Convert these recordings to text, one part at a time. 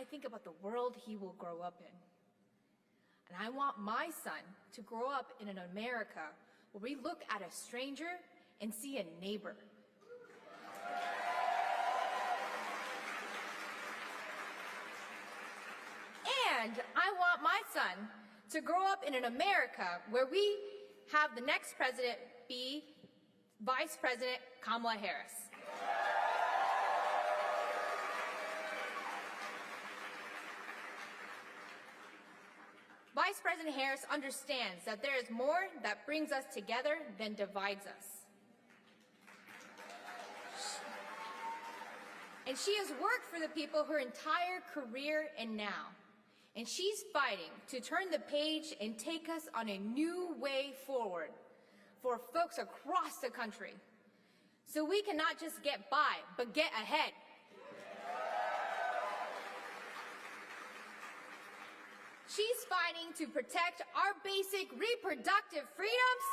I think about the world he will grow up in. And I want my son to grow up in an America where we look at a stranger and see a neighbor. And I want my son to grow up in an America where we have the next president be Vice President Kamala Harris. Vice President Harris understands that there is more that brings us together than divides us. And she has worked for the people her entire career and now. And she's fighting to turn the page and take us on a new way forward for folks across the country. So we can not just get by, but get ahead. She's fighting to protect our basic reproductive freedoms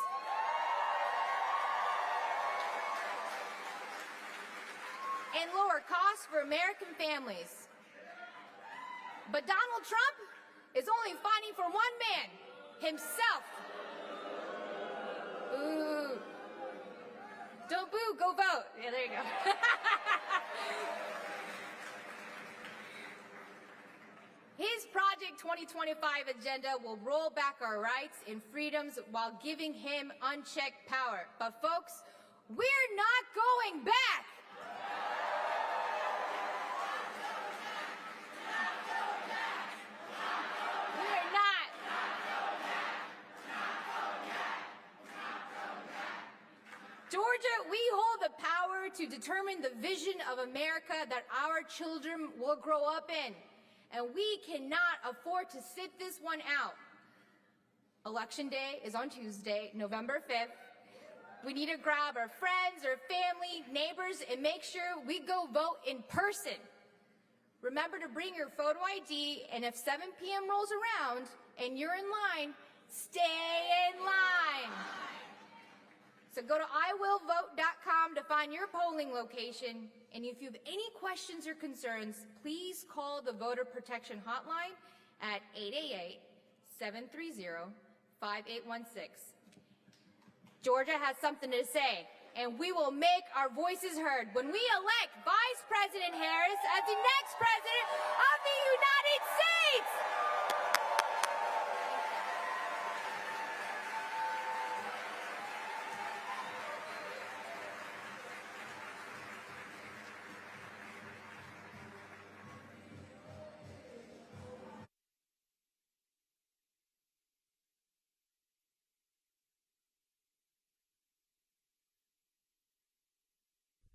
and lower costs for American families. But Donald Trump is only fighting for one man, himself. Ooh. Don't boo, go vote. Yeah, there you go. His Project 2025 agenda will roll back our rights and freedoms while giving him unchecked power. But folks, we're not going back. We're not. Georgia, we hold the power to determine the vision of America that our children will grow up in. And we cannot afford to sit this one out. Election day is on Tuesday, November 5th. We need to grab our friends, our family, neighbors, and make sure we go vote in person. Remember to bring your photo ID, and if 7 p.m. rolls around and you're in line, stay in line. So go to iwillvote.com to find your polling location. And if you have any questions or concerns, please call the Voter Protection Hotline at 888-730-5816. Georgia has something to say, and we will make our voices heard when we elect Vice President Harris as the next President of the United States.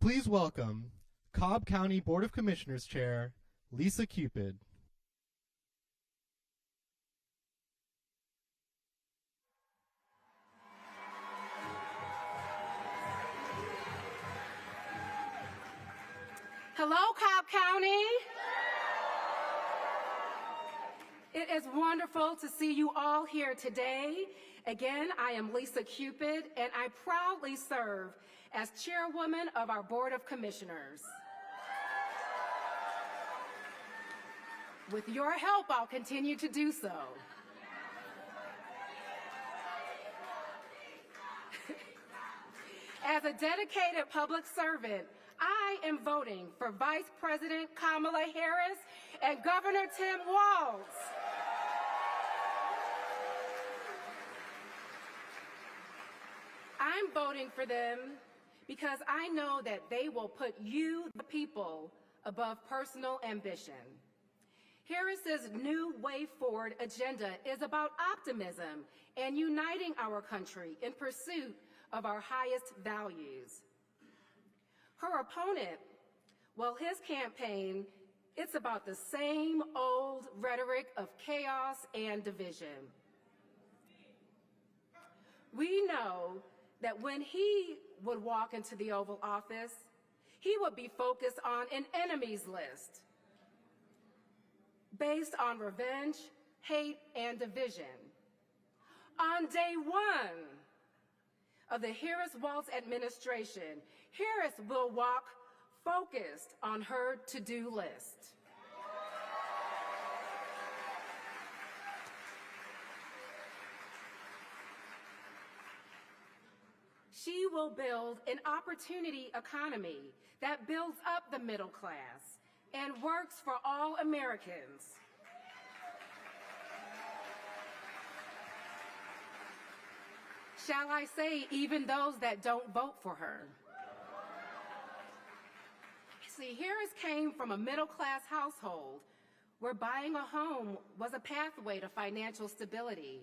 Please welcome Cobb County Board of Commissioners Chair, Lisa Cupid. Hello, Cobb County. It is wonderful to see you all here today. Again, I am Lisa Cupid, and I proudly serve as chairwoman of our Board of Commissioners. With your help, I'll continue to do so. As a dedicated public servant, I am voting for Vice President Kamala Harris and Governor Tim Walz. I'm voting for them because I know that they will put you, the people, above personal ambition. Harris's New Way Forward agenda is about optimism and uniting our country in pursuit of our highest values. Her opponent, well, his campaign, it's about the same old rhetoric of chaos and division. We know that when he would walk into the Oval Office, he would be focused on an enemies list based on revenge, hate, and division. On day one of the Harris-Walz administration, Harris will walk focused on her to-do list. She will build an opportunity economy that builds up the middle class and works for all Americans. Shall I say, even those that don't vote for her? See, Harris came from a middle-class household where buying a home was a pathway to financial stability.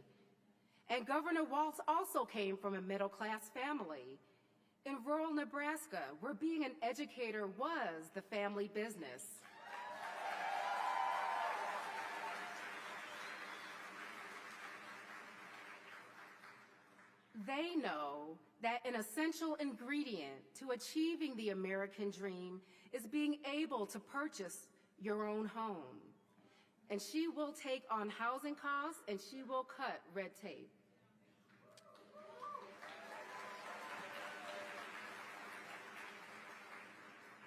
And Governor Walz also came from a middle-class family in rural Nebraska, where being an educator was the family business. They know that an essential ingredient to achieving the American dream is being able to purchase your own home. And she will take on housing costs and she will cut red tape.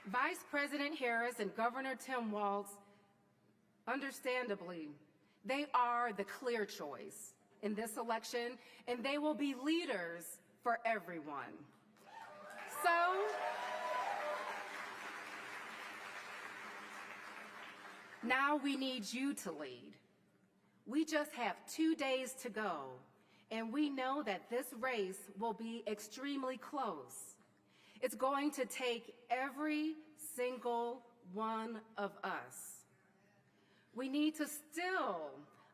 Vice President Harris and Governor Tim Walz, understandably, they are the clear choice in this election, and they will be leaders for everyone. So, now we need you to lead. We just have 2 days to go, and we know that this race will be extremely close. It's going to take every single one of us. We need to still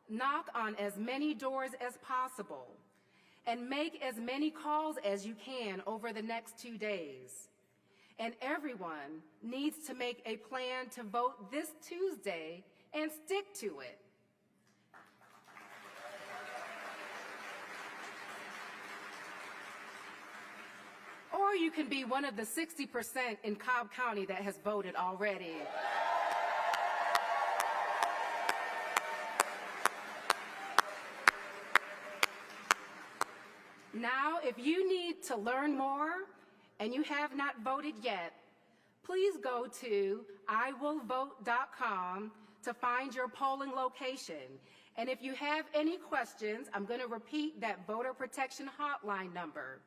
knock on as many doors as possible and make as many calls as you can over the next 2 days. And everyone needs to make a plan to vote this Tuesday and stick to it. Or you can be one of the 60% in Cobb County that has voted already. Now, if you need to learn more and you have not voted yet, please go to iwillvote.com to find your polling location. And if you have any questions, I'm going to repeat that voter protection hotline number,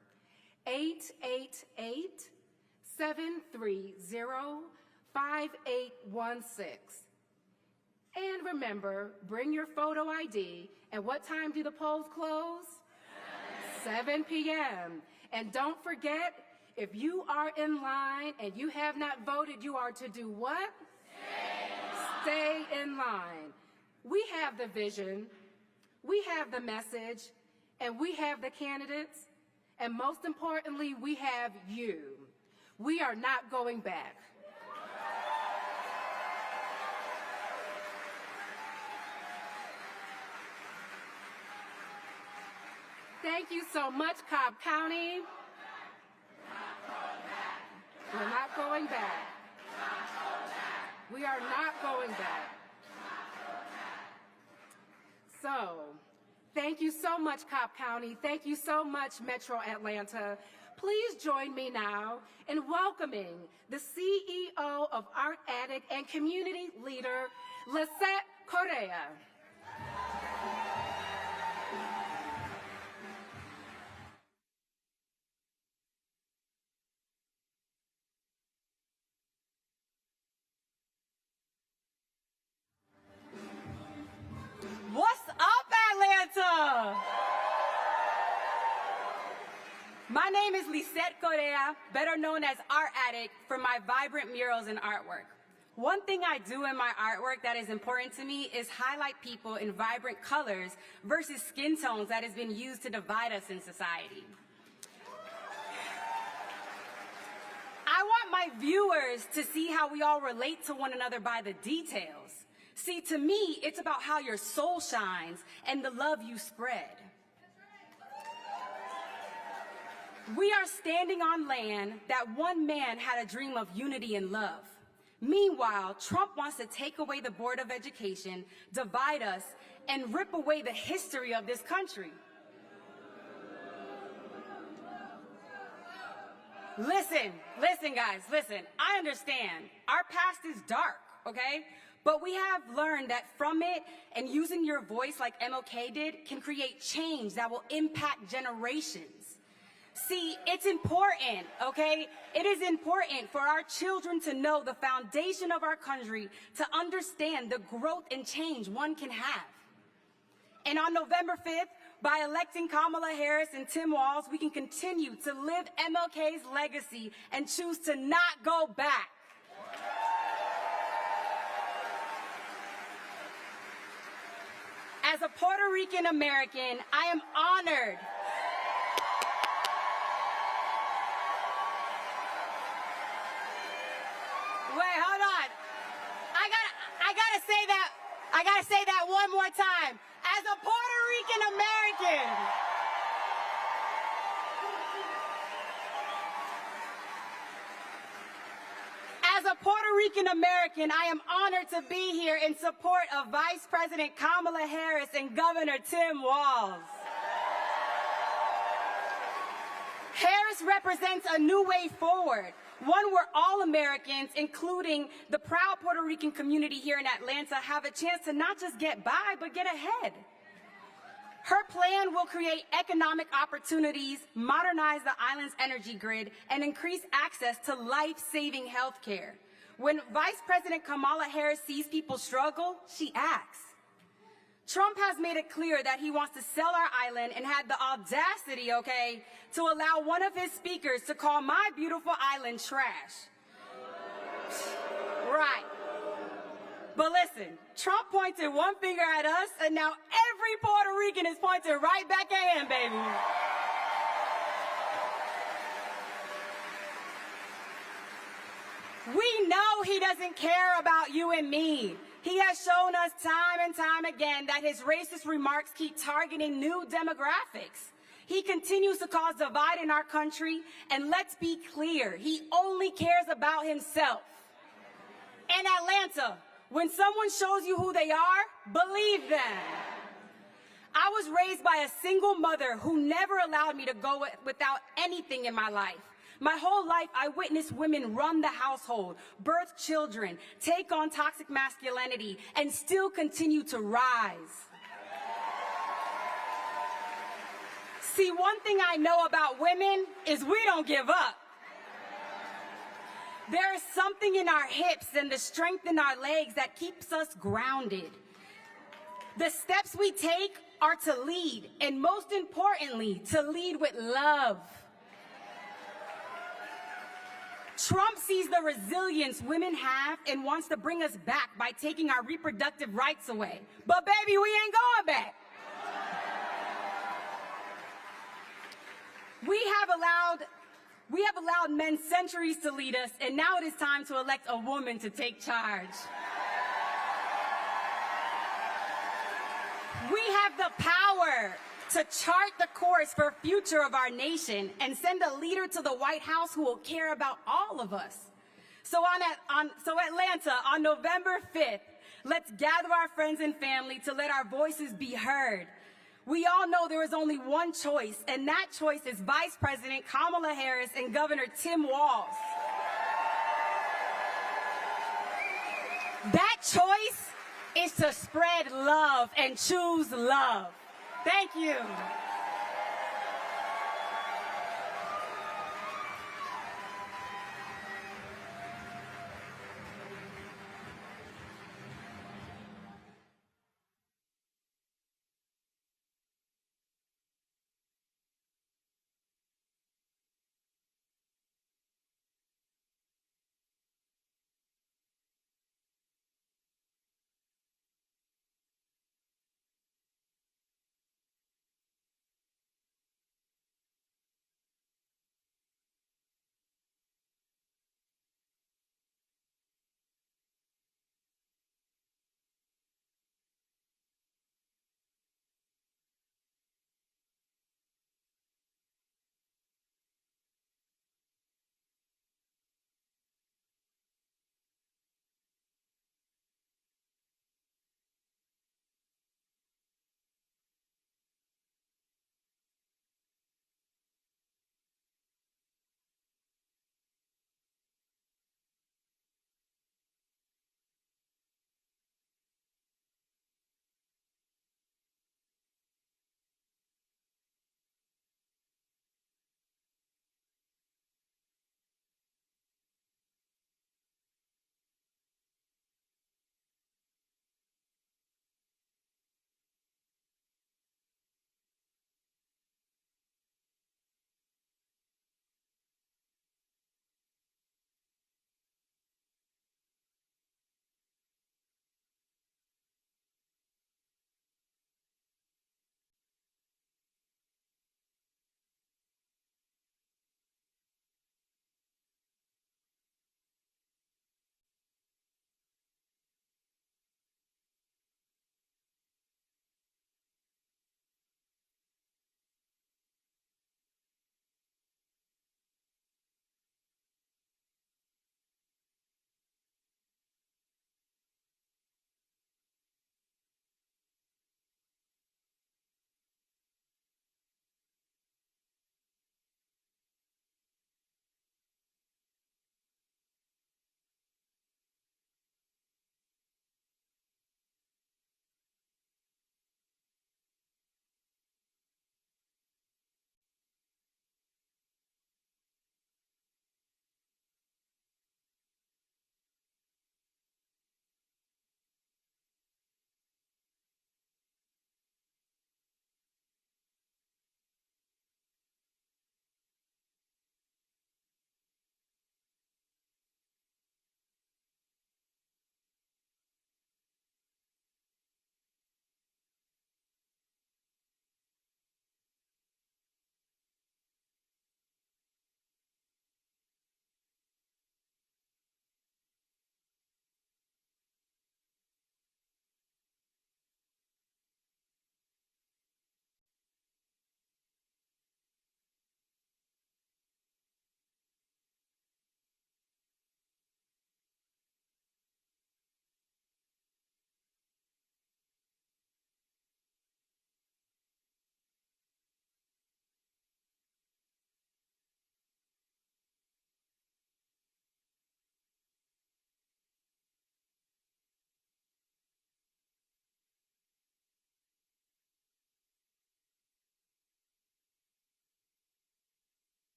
888-730-5816. And remember, bring your photo ID. And what time do the polls close? 7 p.m. And don't forget, if you are in line and you have not voted, you are to do what? Stay in line. We have the vision, we have the message, and we have the candidates, and most importantly, we have you. We are not going back. Thank you so much, Cobb County. We're not going back. We are not going back. So, thank you so much, Cobb County. Thank you so much, Metro Atlanta. Please join me now in welcoming the CEO of Art Addict and community leader, Lisette Correa. What's up, Atlanta? My name is Lisette Correa, better known as Art Addict, for my vibrant murals and artwork. One thing I do in my artwork that is important to me is highlight people in vibrant colors versus skin tones that has been used to divide us in society. I want my viewers to see how we all relate to one another by the details. See, to me, it's about how your soul shines and the love you spread. We are standing on land that one man had a dream of unity and love. Meanwhile, Trump wants to take away the Board of Education, divide us, and rip away the history of this country. Listen, guys, listen. I understand. Our past is dark, okay? But we have learned that from it, and using your voice like MLK did, can create change that will impact generations. See, it's important, okay? It is important for our children to know the foundation of our country, to understand the growth and change one can have. And on November 5th, by electing Kamala Harris and Tim Walz, we can continue to live MLK's legacy and choose to not go back. As a Puerto Rican American, I am honored. Wait, hold on. I gotta say that one more time. As a Puerto Rican American, I am honored to be here in support of Vice President Kamala Harris and Governor Tim Walz. Harris represents a new way forward, one where all Americans, including the proud Puerto Rican community here in Atlanta, have a chance to not just get by, but get ahead. Her plan will create economic opportunities, modernize the island's energy grid, and increase access to life-saving health care. When Vice President Kamala Harris sees people struggle, she acts. Trump has made it clear that he wants to sell our island and had the audacity, okay, to allow one of his speakers to call my beautiful island trash. Right. But listen, Trump pointed one finger at us, and now every Puerto Rican is pointing right back at him, baby. We know he doesn't care about you and me. He has shown us time and time again that his racist remarks keep targeting new demographics. He continues to cause divide in our country, and let's be clear, he only cares about himself. In Atlanta, when someone shows you who they are, believe them. I was raised by a single mother who never allowed me to go without anything in my life. My whole life, I witnessed women run the household, birth children, take on toxic masculinity, and still continue to rise. See, one thing I know about women is we don't give up. There is something in our hips and the strength in our legs that keeps us grounded. The steps we take are to lead, and most importantly, to lead with love. Trump sees the resilience women have and wants to bring us back by taking our reproductive rights away. But baby, we ain't going back. We have allowed men centuries to lead us, and now it is time to elect a woman to take charge. We have the power to chart the course for the future of our nation and send a leader to the White House who will care about all of us. So Atlanta, on November 5th, let's gather our friends and family to let our voices be heard. We all know there is only one choice, and that choice is Vice President Kamala Harris and Governor Tim Walz. That choice is to spread love and choose love. Thank you.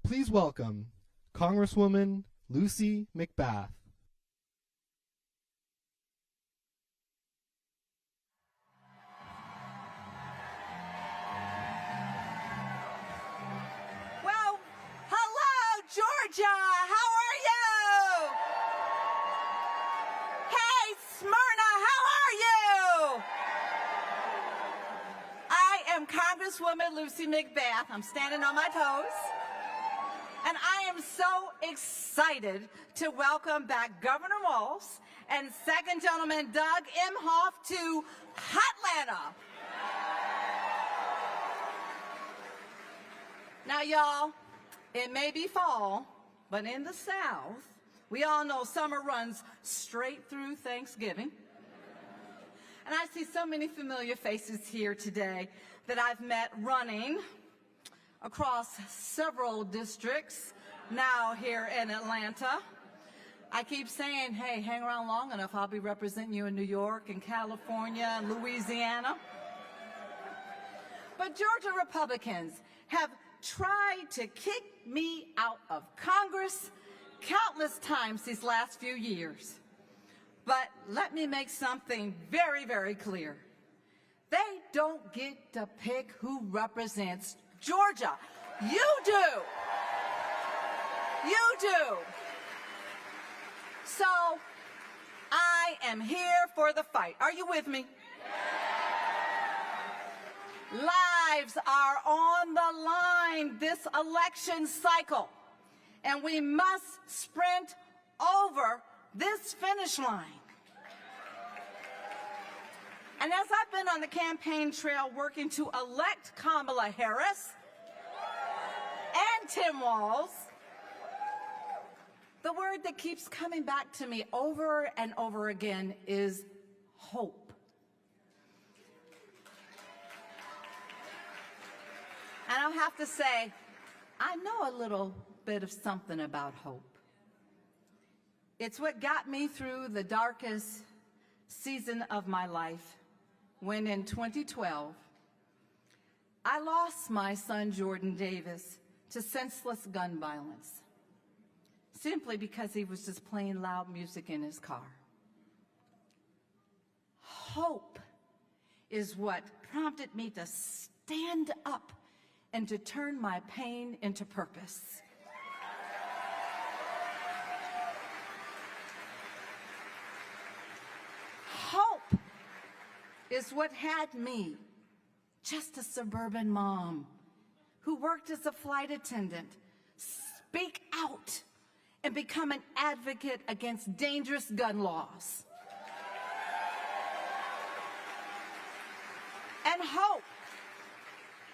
Please welcome Congresswoman Lucy McBath. Well, hello, Georgia. How are you? Hey, Smyrna, how are you? I am Congresswoman Lucy McBath. I'm standing on my toes. And I am so excited to welcome back Governor Walz and Second Gentleman Doug Emhoff to Hotlanta. Now, y'all, it may be fall, but in the South, we all know summer runs straight through Thanksgiving. And I see so many familiar faces here today that I've met running across several districts now here in Atlanta. I keep saying, hey, hang around long enough, I'll be representing you in New York and California and Louisiana. But Georgia Republicans have tried to kick me out of Congress countless times these last few years. But let me make something very, very clear. They don't get to pick who represents Georgia. You do. You do. So I am here for the fight. Are you with me? Lives are on the line this election cycle, and we must sprint over this finish line. And as I've been on the campaign trail working to elect Kamala Harris and Tim Walz, the word that keeps coming back to me over and over again is hope. And I'll have to say, I know a little bit of something about hope. It's what got me through the darkest season of my life when in 2012, I lost my son Jordan Davis to senseless gun violence, simply because he was just playing loud music in his car. Hope is what prompted me to stand up and to turn my pain into purpose. Hope is what had me, just a suburban mom who worked as a flight attendant, speak out and become an advocate against dangerous gun laws. And hope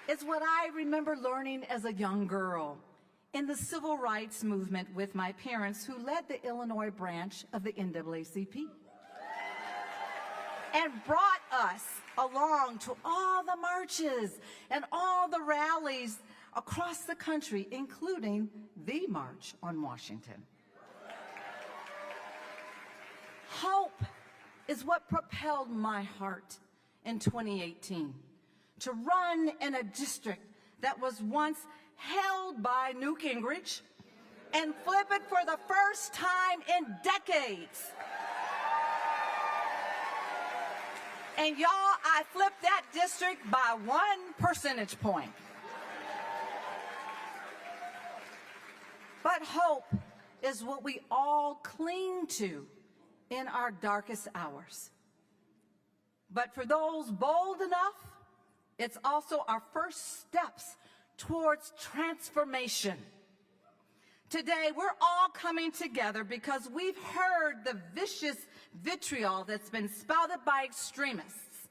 is what I remember learning as a young girl in the civil rights movement with my parents, who led the Illinois branch of the NAACP and brought us along to all the marches and all the rallies across the country, including the March on Washington. Hope is what propelled my heart in 2018 to run in a district that was once held by Newt Gingrich and flip it for the first time in decades. And y'all, I flipped that district by 1 percentage point. But hope is what we all cling to in our darkest hours. But for those bold enough, it's also our first steps towards transformation. Today, we're all coming together because we've heard the vicious vitriol that's been spouted by extremists.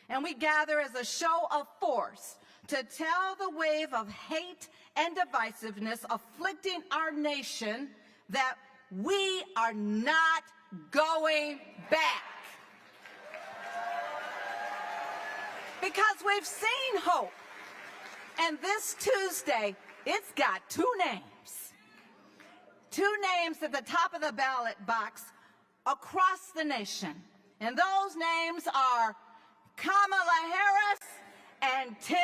And we gather as a show of force to tell the wave of hate and divisiveness afflicting our nation that we are not going back. Because we've seen hope. And this Tuesday, it's got 2 names. 2 names at the top of the ballot box across the nation. And those names are Kamala Harris and Tim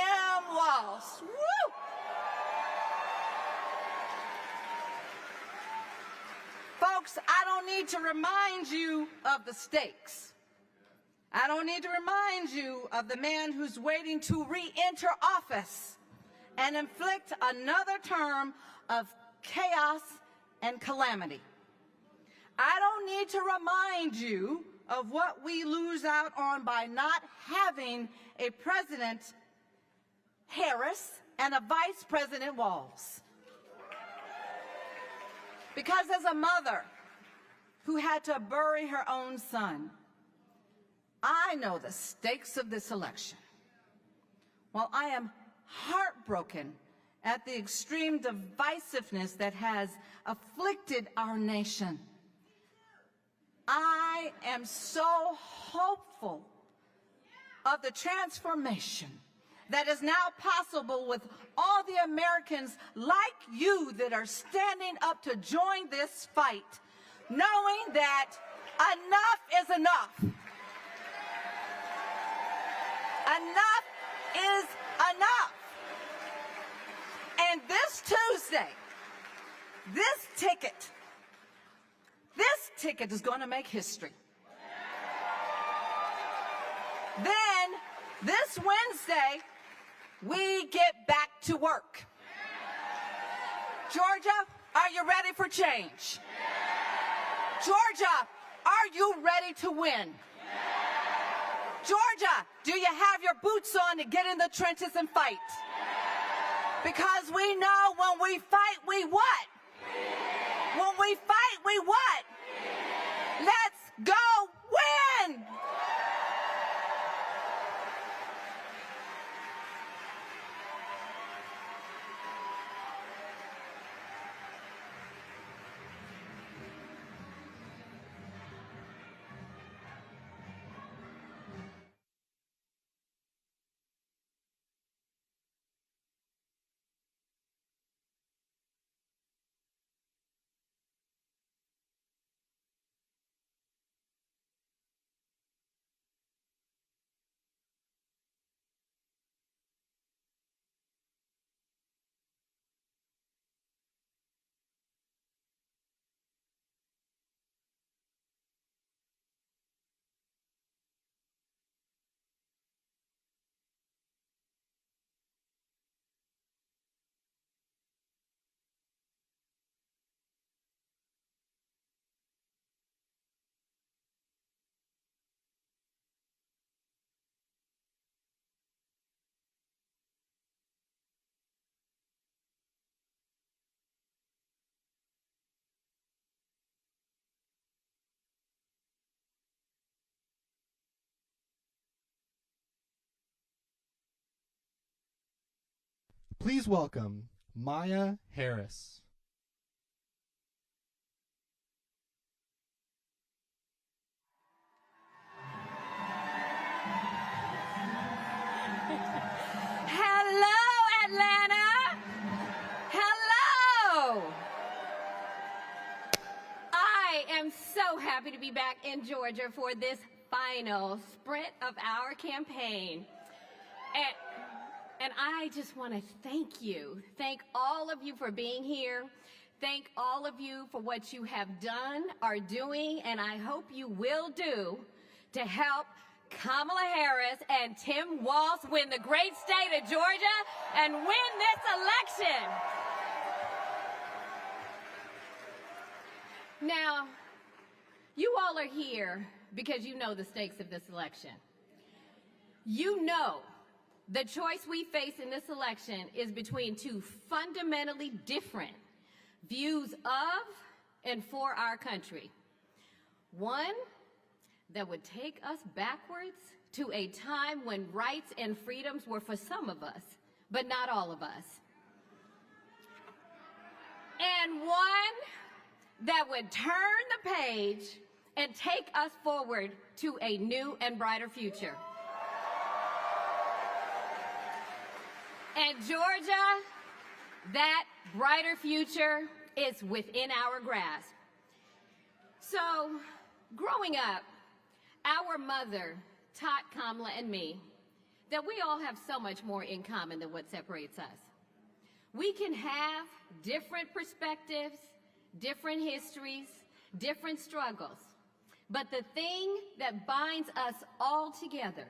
Walz. Woo! Folks, I don't need to remind you of the stakes. I don't need to remind you of the man who's waiting to re-enter office and inflict another term of chaos and calamity. I don't need to remind you of what we lose out on by not having a President Harris and a Vice President Walz. Because as a mother who had to bury her own son, I know the stakes of this election. While I am heartbroken at the extreme divisiveness that has afflicted our nation, I am so hopeful of the transformation that is now possible with all the Americans like you that are standing up to join this fight, knowing that enough is enough. Enough is enough. And this Tuesday, this ticket is going to make history. Then, this Wednesday, we get back to work. Georgia, are you ready for change? Georgia, are you ready to win? Georgia, do you have your boots on to get in the trenches and fight? Because we know when we fight, we what? When we fight, we what? Let's go win! Please welcome Maya Harris. Hello, Atlanta. Hello. I am so happy to be back in Georgia for this final sprint of our campaign. And I just want to thank all of you for being here. Thank all of you for what you have done, are doing, and I hope you will do to help Kamala Harris and Tim Walz win the great state of Georgia and win this election. Now, you all are here because you know the stakes of this election. You know the choice we face in this election is between two fundamentally different views of and for our country. One that would take us backwards to a time when rights and freedoms were for some of us, but not all of us. And one that would turn the page and take us forward to a new and brighter future. And Georgia, that brighter future is within our grasp. So, growing up, our mother taught Kamala and me that we all have so much more in common than what separates us. We can have different perspectives, different histories, different struggles. But the thing that binds us all together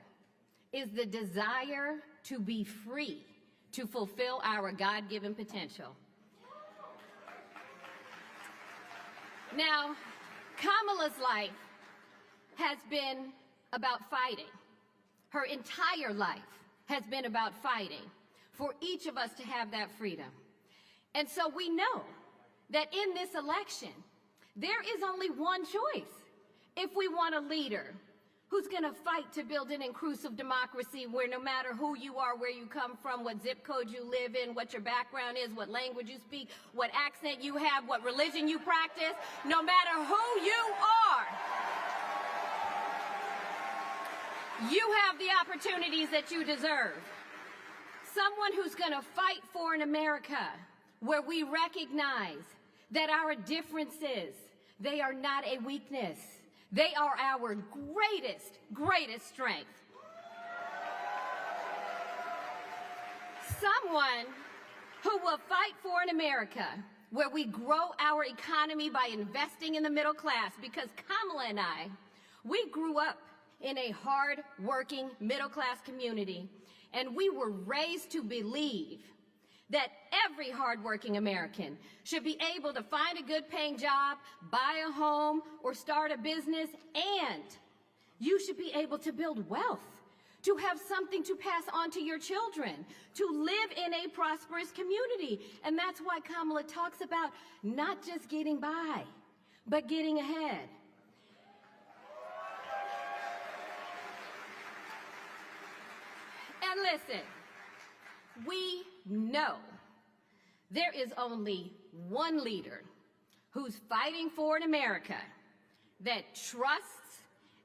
is the desire to be free, to fulfill our God-given potential. Now, Kamala's life has been about fighting. Her entire life has been about fighting for each of us to have that freedom. And so we know that in this election, there is only one choice. If we want a leader who's going to fight to build an inclusive democracy where no matter who you are, where you come from, what zip code you live in, what your background is, what language you speak, what accent you have, what religion you practice, no matter who you are, you have the opportunities that you deserve. Someone who's going to fight for an America where we recognize that our differences, they are not a weakness. They are our greatest strength. Someone who will fight for an America where we grow our economy by investing in the middle class, because Kamala and I, we grew up in a hard-working middle-class community, and we were raised to believe that every hardworking American should be able to find a good-paying job, buy a home, or start a business, and you should be able to build wealth, to have something to pass on to your children, to live in a prosperous community. And that's why Kamala talks about not just getting by, but getting ahead. And listen, we know there is only one leader who's fighting for an America that trusts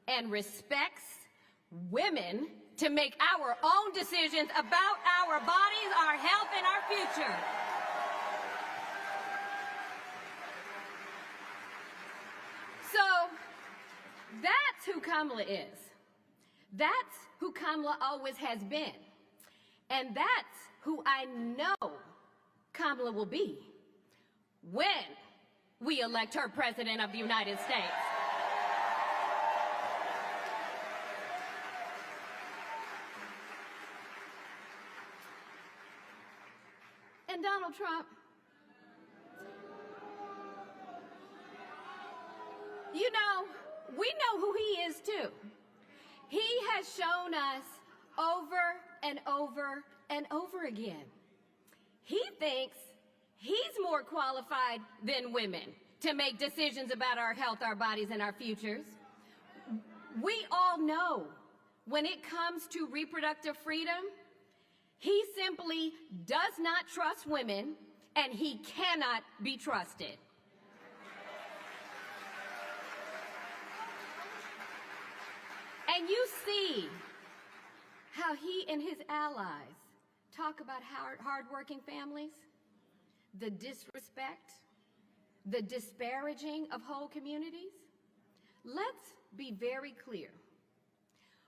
and respects women to make our own decisions about our bodies, our health, and our future. So that's who Kamala is. That's who Kamala always has been. And that's who I know Kamala will be when we elect her President of the United States. And Donald Trump, you know, we know who he is too. He has shown us over and over and over again. He thinks he's more qualified than women to make decisions about our health, our bodies, and our futures. We all know when it comes to reproductive freedom, he simply does not trust women, and he cannot be trusted. And you see how he and his allies talk about hardworking families, the disrespect, the disparaging of whole communities. Let's be very clear.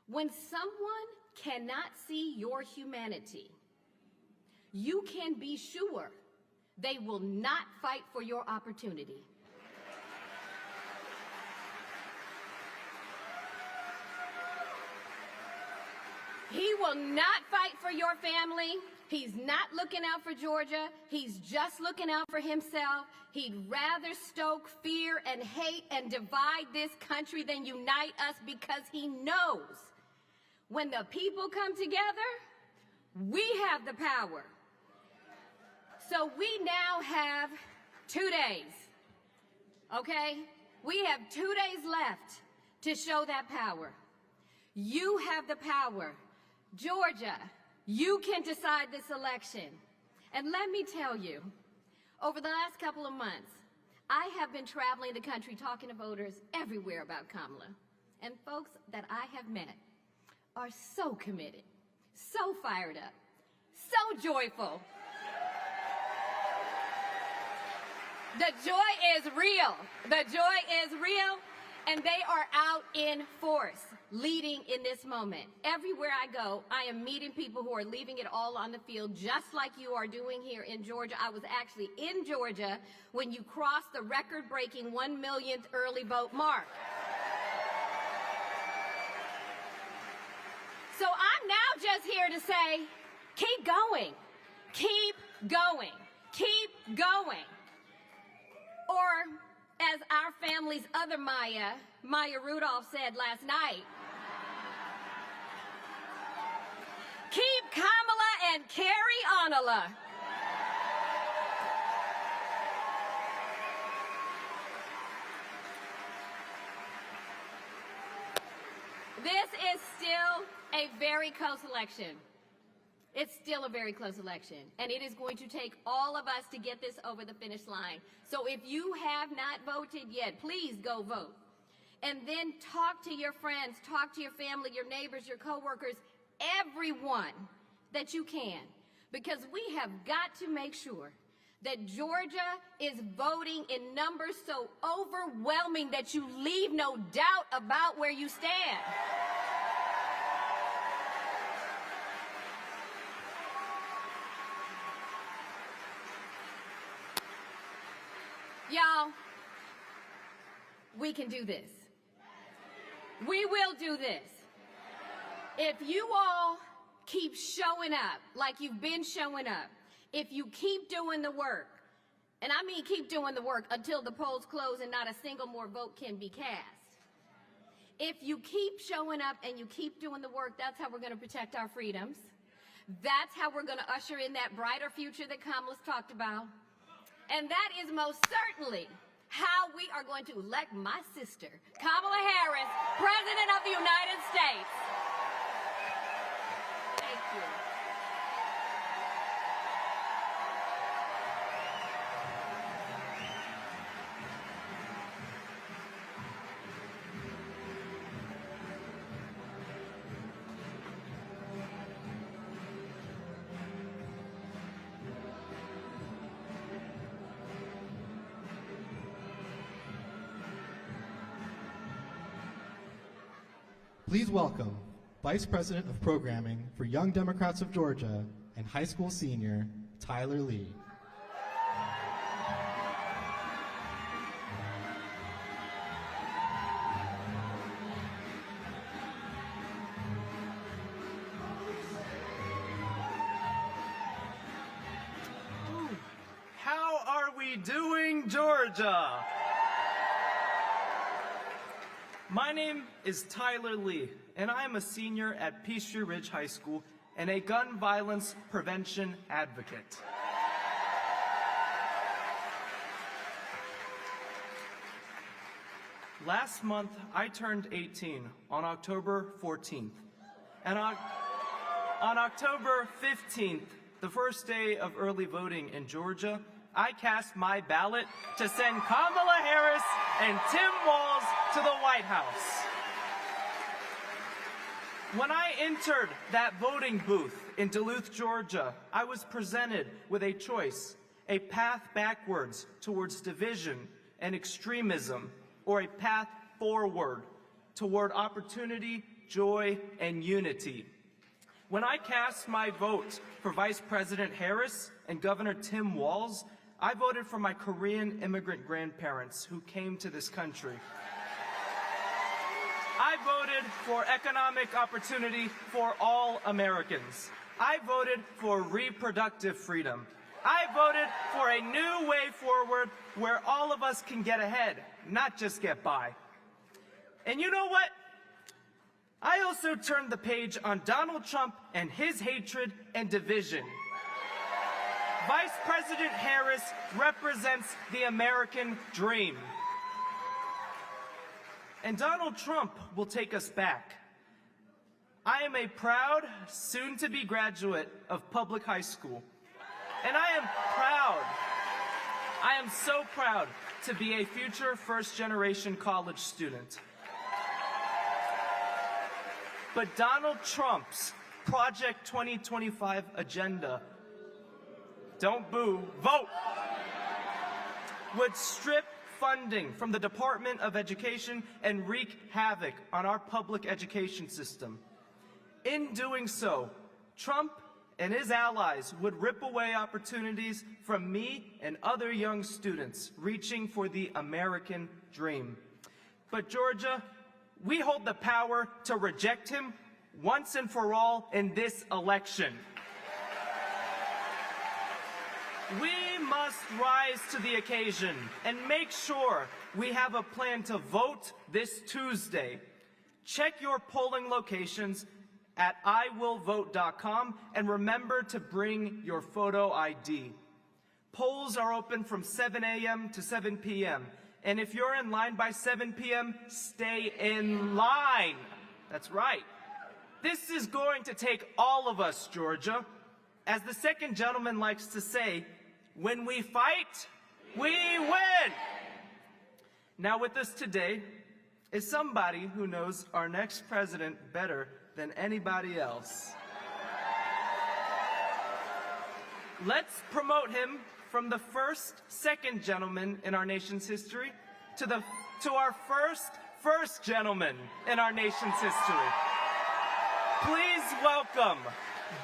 When someone cannot see your humanity, you can be sure they will not fight for your opportunity. He will not fight for your family. He's not looking out for Georgia. He's just looking out for himself. He'd rather stoke fear and hate and divide this country than unite us, because he knows when the people come together, we have the power. So we now have 2 days, okay? We have 2 days left to show that power. You have the power. Georgia, you can decide this election. And let me tell you, over the last couple of months, I have been traveling the country talking to voters everywhere about Kamala. And folks that I have met are so committed, so fired up, so joyful. The joy is real. The joy is real. And they are out in force, leading in this moment. Everywhere I go, I am meeting people who are leaving it all on the field, just like you are doing here in Georgia. I was actually in Georgia when you crossed the record-breaking 1 millionth early vote mark. So I'm now just here to say, keep going, keep going, keep going. Or, as our family's other Maya Rudolph said last night, keep Kamala and carry Anala. This is still a very close election. It's still a very close election, and it is going to take all of us to get this over the finish line. So if you have not voted yet, please go vote. And then talk to your friends, talk to your family, your neighbors, your coworkers, everyone that you can, because we have got to make sure that Georgia is voting in numbers so overwhelming that you leave no doubt about where you stand. Y'all, we can do this. We will do this. If you all keep showing up like you've been showing up, if you keep doing the work, and I mean keep doing the work until the polls close and not a single more vote can be cast. If you keep showing up and you keep doing the work, that's how we're going to protect our freedoms. That's how we're going to usher in that brighter future that Kamala's talked about. And that is most certainly how we are going to elect my sister, Kamala Harris, President of the United States. Thank you. Please welcome Vice President of Programming for Young Democrats of Georgia and high school senior, Tyler Lee. How are we doing, Georgia? My name is Tyler Lee, and I am a senior at Peachtree Ridge High School and a gun violence prevention advocate. Last month, I turned 18 on October 14th. And on October 15th, the first day of early voting in Georgia, I cast my ballot to send Kamala Harris and Tim Walz to the White House. When I entered that voting booth in Duluth, Georgia, I was presented with a choice, a path backwards towards division and extremism, or a path forward toward opportunity, joy, and unity. When I cast my vote for Vice President Harris and Governor Tim Walz, I voted for my Korean immigrant grandparents who came to this country. I voted for economic opportunity for all Americans. I voted for reproductive freedom. I voted for a new way forward where all of us can get ahead, not just get by. And you know what? I also turned the page on Donald Trump and his hatred and division. Vice President Harris represents the American dream. And Donald Trump will take us back. I am a proud, soon-to-be graduate of public high school. And I am so proud to be a future first-generation college student. But Donald Trump's Project 2025 agenda, don't boo, vote, would strip funding from the Department of Education and wreak havoc on our public education system. In doing so, Trump and his allies would rip away opportunities from me and other young students reaching for the American dream. But Georgia, we hold the power to reject him once and for all in this election. We must rise to the occasion and make sure we have a plan to vote this Tuesday. Check your polling locations at iwillvote.com and remember to bring your photo ID. Polls are open from 7 a.m. to 7 p.m. And if you're in line by 7 p.m., stay in line. That's right. This is going to take all of us, Georgia. As the second gentleman likes to say, when we fight, we win. Now with us today is somebody who knows our next president better than anybody else. Let's promote him from the second gentleman in our nation's history to our first gentleman in our nation's history. Please welcome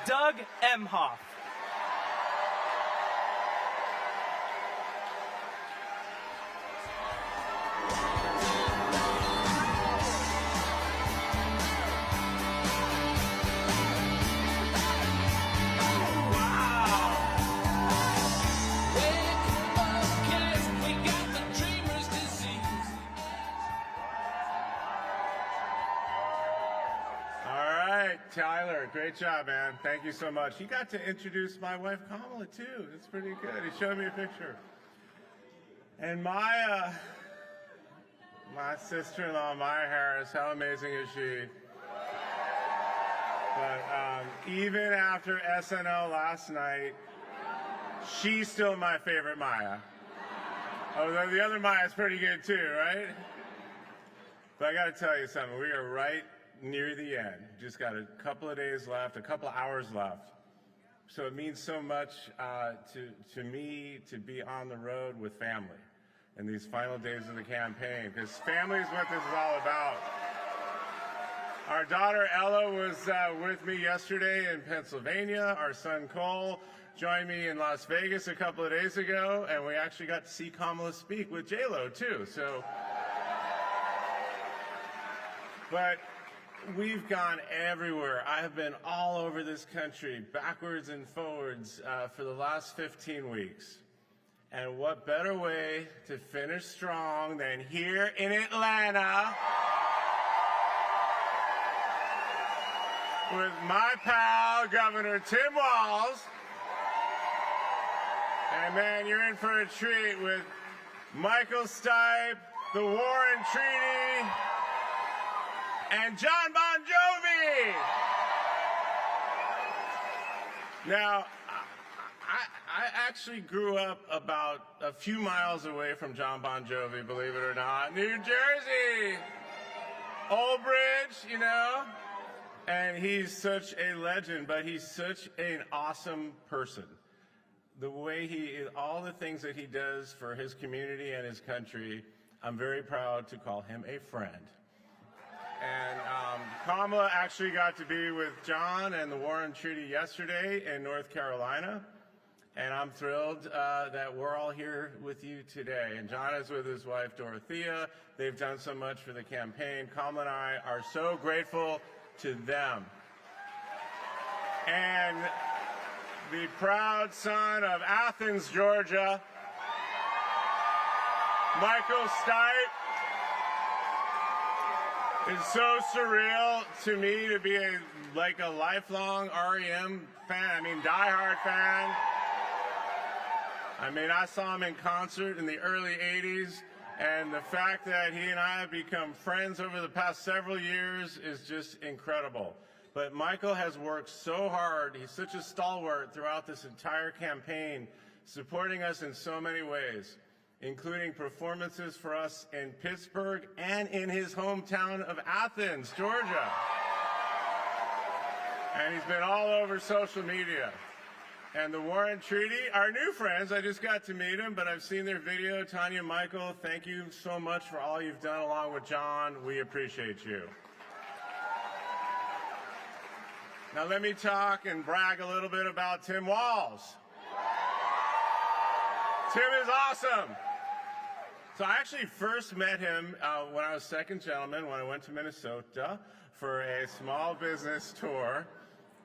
Doug Emhoff. Tyler, great job, man. Thank you so much. He got to introduce my wife, Kamala, too. It's pretty good. He showed me a picture. And my sister-in-law, Maya Harris, how amazing is she? But even after SNL last night, she's still my favorite Maya. Although the other Maya's pretty good, too, right? But I got to tell you something. We are right near the end. Just got a couple of days left, a couple of hours left. So it means so much to me to be on the road with family in these final days of the campaign, because family is what this is all about. Our daughter Ella was with me yesterday in Pennsylvania. Our son Cole joined me in Las Vegas a couple of days ago, and we actually got to see Kamala speak with J-Lo too. But we've gone everywhere. I have been all over this country, backwards and forwards, for the last 15 weeks. And what better way to finish strong than here in Atlanta with my pal, Governor Tim Walz. And man, you're in for a treat with Michael Stipe, the Warren Treaty, and John Bon Jovi. Now, I actually grew up about a few miles away from John Bon Jovi, believe it or not. New Jersey, Old Bridge, you know? And he's such a legend, but he's such an awesome person. The way all the things that he does for his community and his country, I'm very proud to call him a friend. And Kamala actually got to be with John and the Warren Treaty yesterday in North Carolina. And I'm thrilled that we're all here with you today. And John is with his wife, Dorothea. They've done so much for the campaign. Kamala and I are so grateful to them. And the proud son of Athens, Georgia, Michael Stipe. It's so surreal to me to be like a lifelong REM fan. I mean, diehard fan. I mean, I saw him in concert in the early 80s, and the fact that he and I have become friends over the past several years is just incredible. But Michael has worked so hard. He's such a stalwart throughout this entire campaign, supporting us in so many ways, including performances for us in Pittsburgh and in his hometown of Athens, Georgia. And he's been all over social media. And the Warren Treaty, our new friends, I just got to meet them, but I've seen their video. Tanya, Michael, thank you so much for all you've done along with John. We appreciate you. Now let me talk and brag a little bit about Tim Walz. Tim is awesome. So I actually first met him when I was second gentleman, when I went to Minnesota for a small business tour.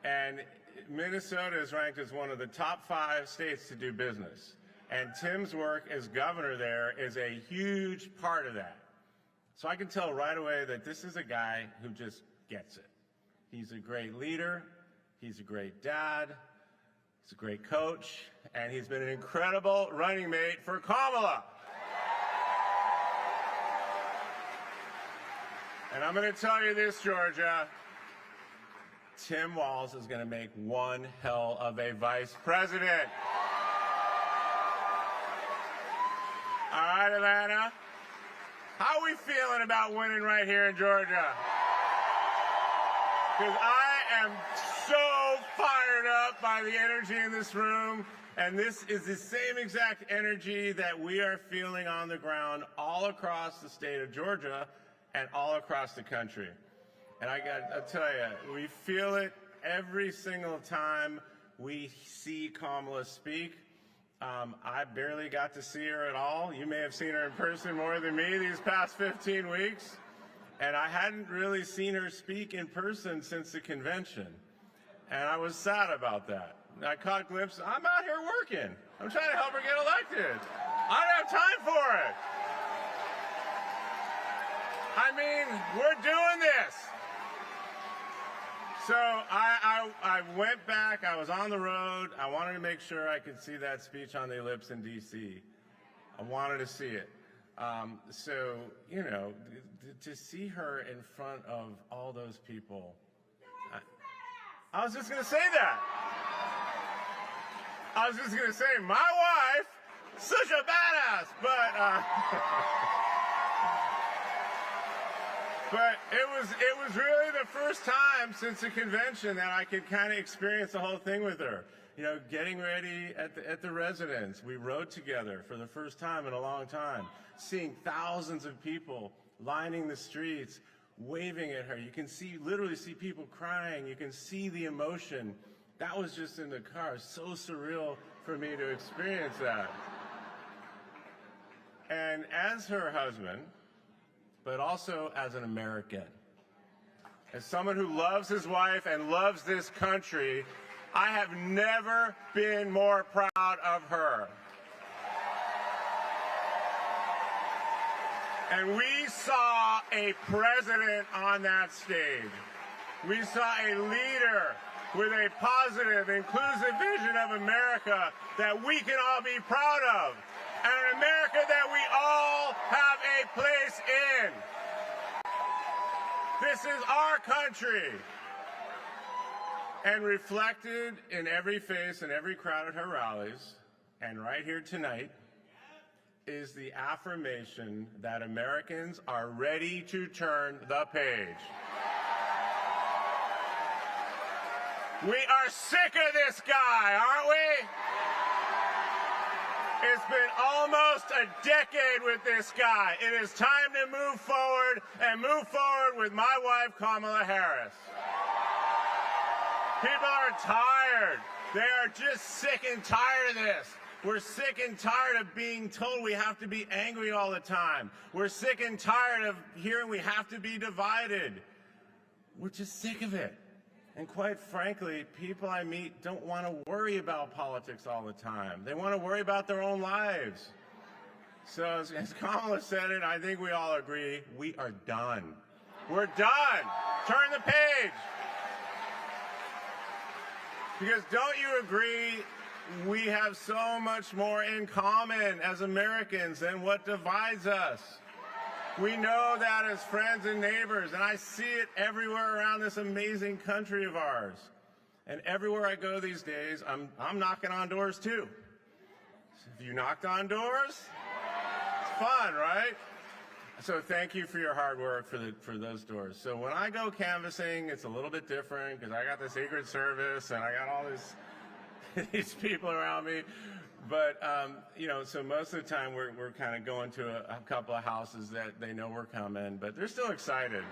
And Minnesota is ranked as one of the top 5 states to do business. And Tim's work as governor there is a huge part of that. So I can tell right away that this is a guy who just gets it. He's a great leader. He's a great dad. He's a great coach. And he's been an incredible running mate for Kamala. And I'm going to tell you this, Georgia. Tim Walz is going to make one hell of a vice president. All right, Atlanta. How are we feeling about winning right here in Georgia? Because I am so fired up by the energy in this room. And this is the same exact energy that we are feeling on the ground all across the state of Georgia and all across the country. And I'll tell you, we feel it every single time we see Kamala speak. I barely got to see her at all. You may have seen her in person more than me these past 15 weeks. And I hadn't really seen her speak in person since the convention. And I was sad about that. I caught a glimpse. I'm out here working. I'm trying to help her get elected. I don't have time for it. I mean, we're doing this. So I went back. I was on the road. I wanted to make sure I could see that speech on the ellipse in D.C. I wanted to see it. So, you know, to see her in front of all those people. I was just going to say that. I was just going to say, my wife, such a badass. But it was really the first time since the convention that I could kind of experience the whole thing with her. You know, getting ready at the residence. We rode together for the first time in a long time, seeing thousands of people lining the streets, waving at her. You can literally see people crying. You can see the emotion. That was just in the car. So surreal for me to experience that. And as her husband, but also as an American, as someone who loves his wife and loves this country, I have never been more proud of her. And we saw a president on that stage. We saw a leader with a positive, inclusive vision of America that we can all be proud of. And an America that we all have a place in. This is our country. And reflected in every face and every crowd at her rallies, and right here tonight, is the affirmation that Americans are ready to turn the page. We are sick of this guy, aren't we? It's been almost a decade with this guy. It is time to move forward and move forward with my wife, Kamala Harris. People are tired. They are just sick and tired of this. We're sick and tired of being told we have to be angry all the time. We're sick and tired of hearing we have to be divided. We're just sick of it. And quite frankly, people I meet don't want to worry about politics all the time. They want to worry about their own lives. So as Kamala said it, I think we all agree, we are done. We're done. Turn the page. Because don't you agree, we have so much more in common as Americans than what divides us. We know that as friends and neighbors, and I see it everywhere around this amazing country of ours. And everywhere I go these days, I'm knocking on doors too. Have you knocked on doors? It's fun, right? So thank you for your hard work for those doors. So when I go canvassing, it's a little bit different because I got the Secret Service and I got all this these people around me. But, you know, so most of the time we're kind of going to a couple of houses that they know we're coming, but they're still excited.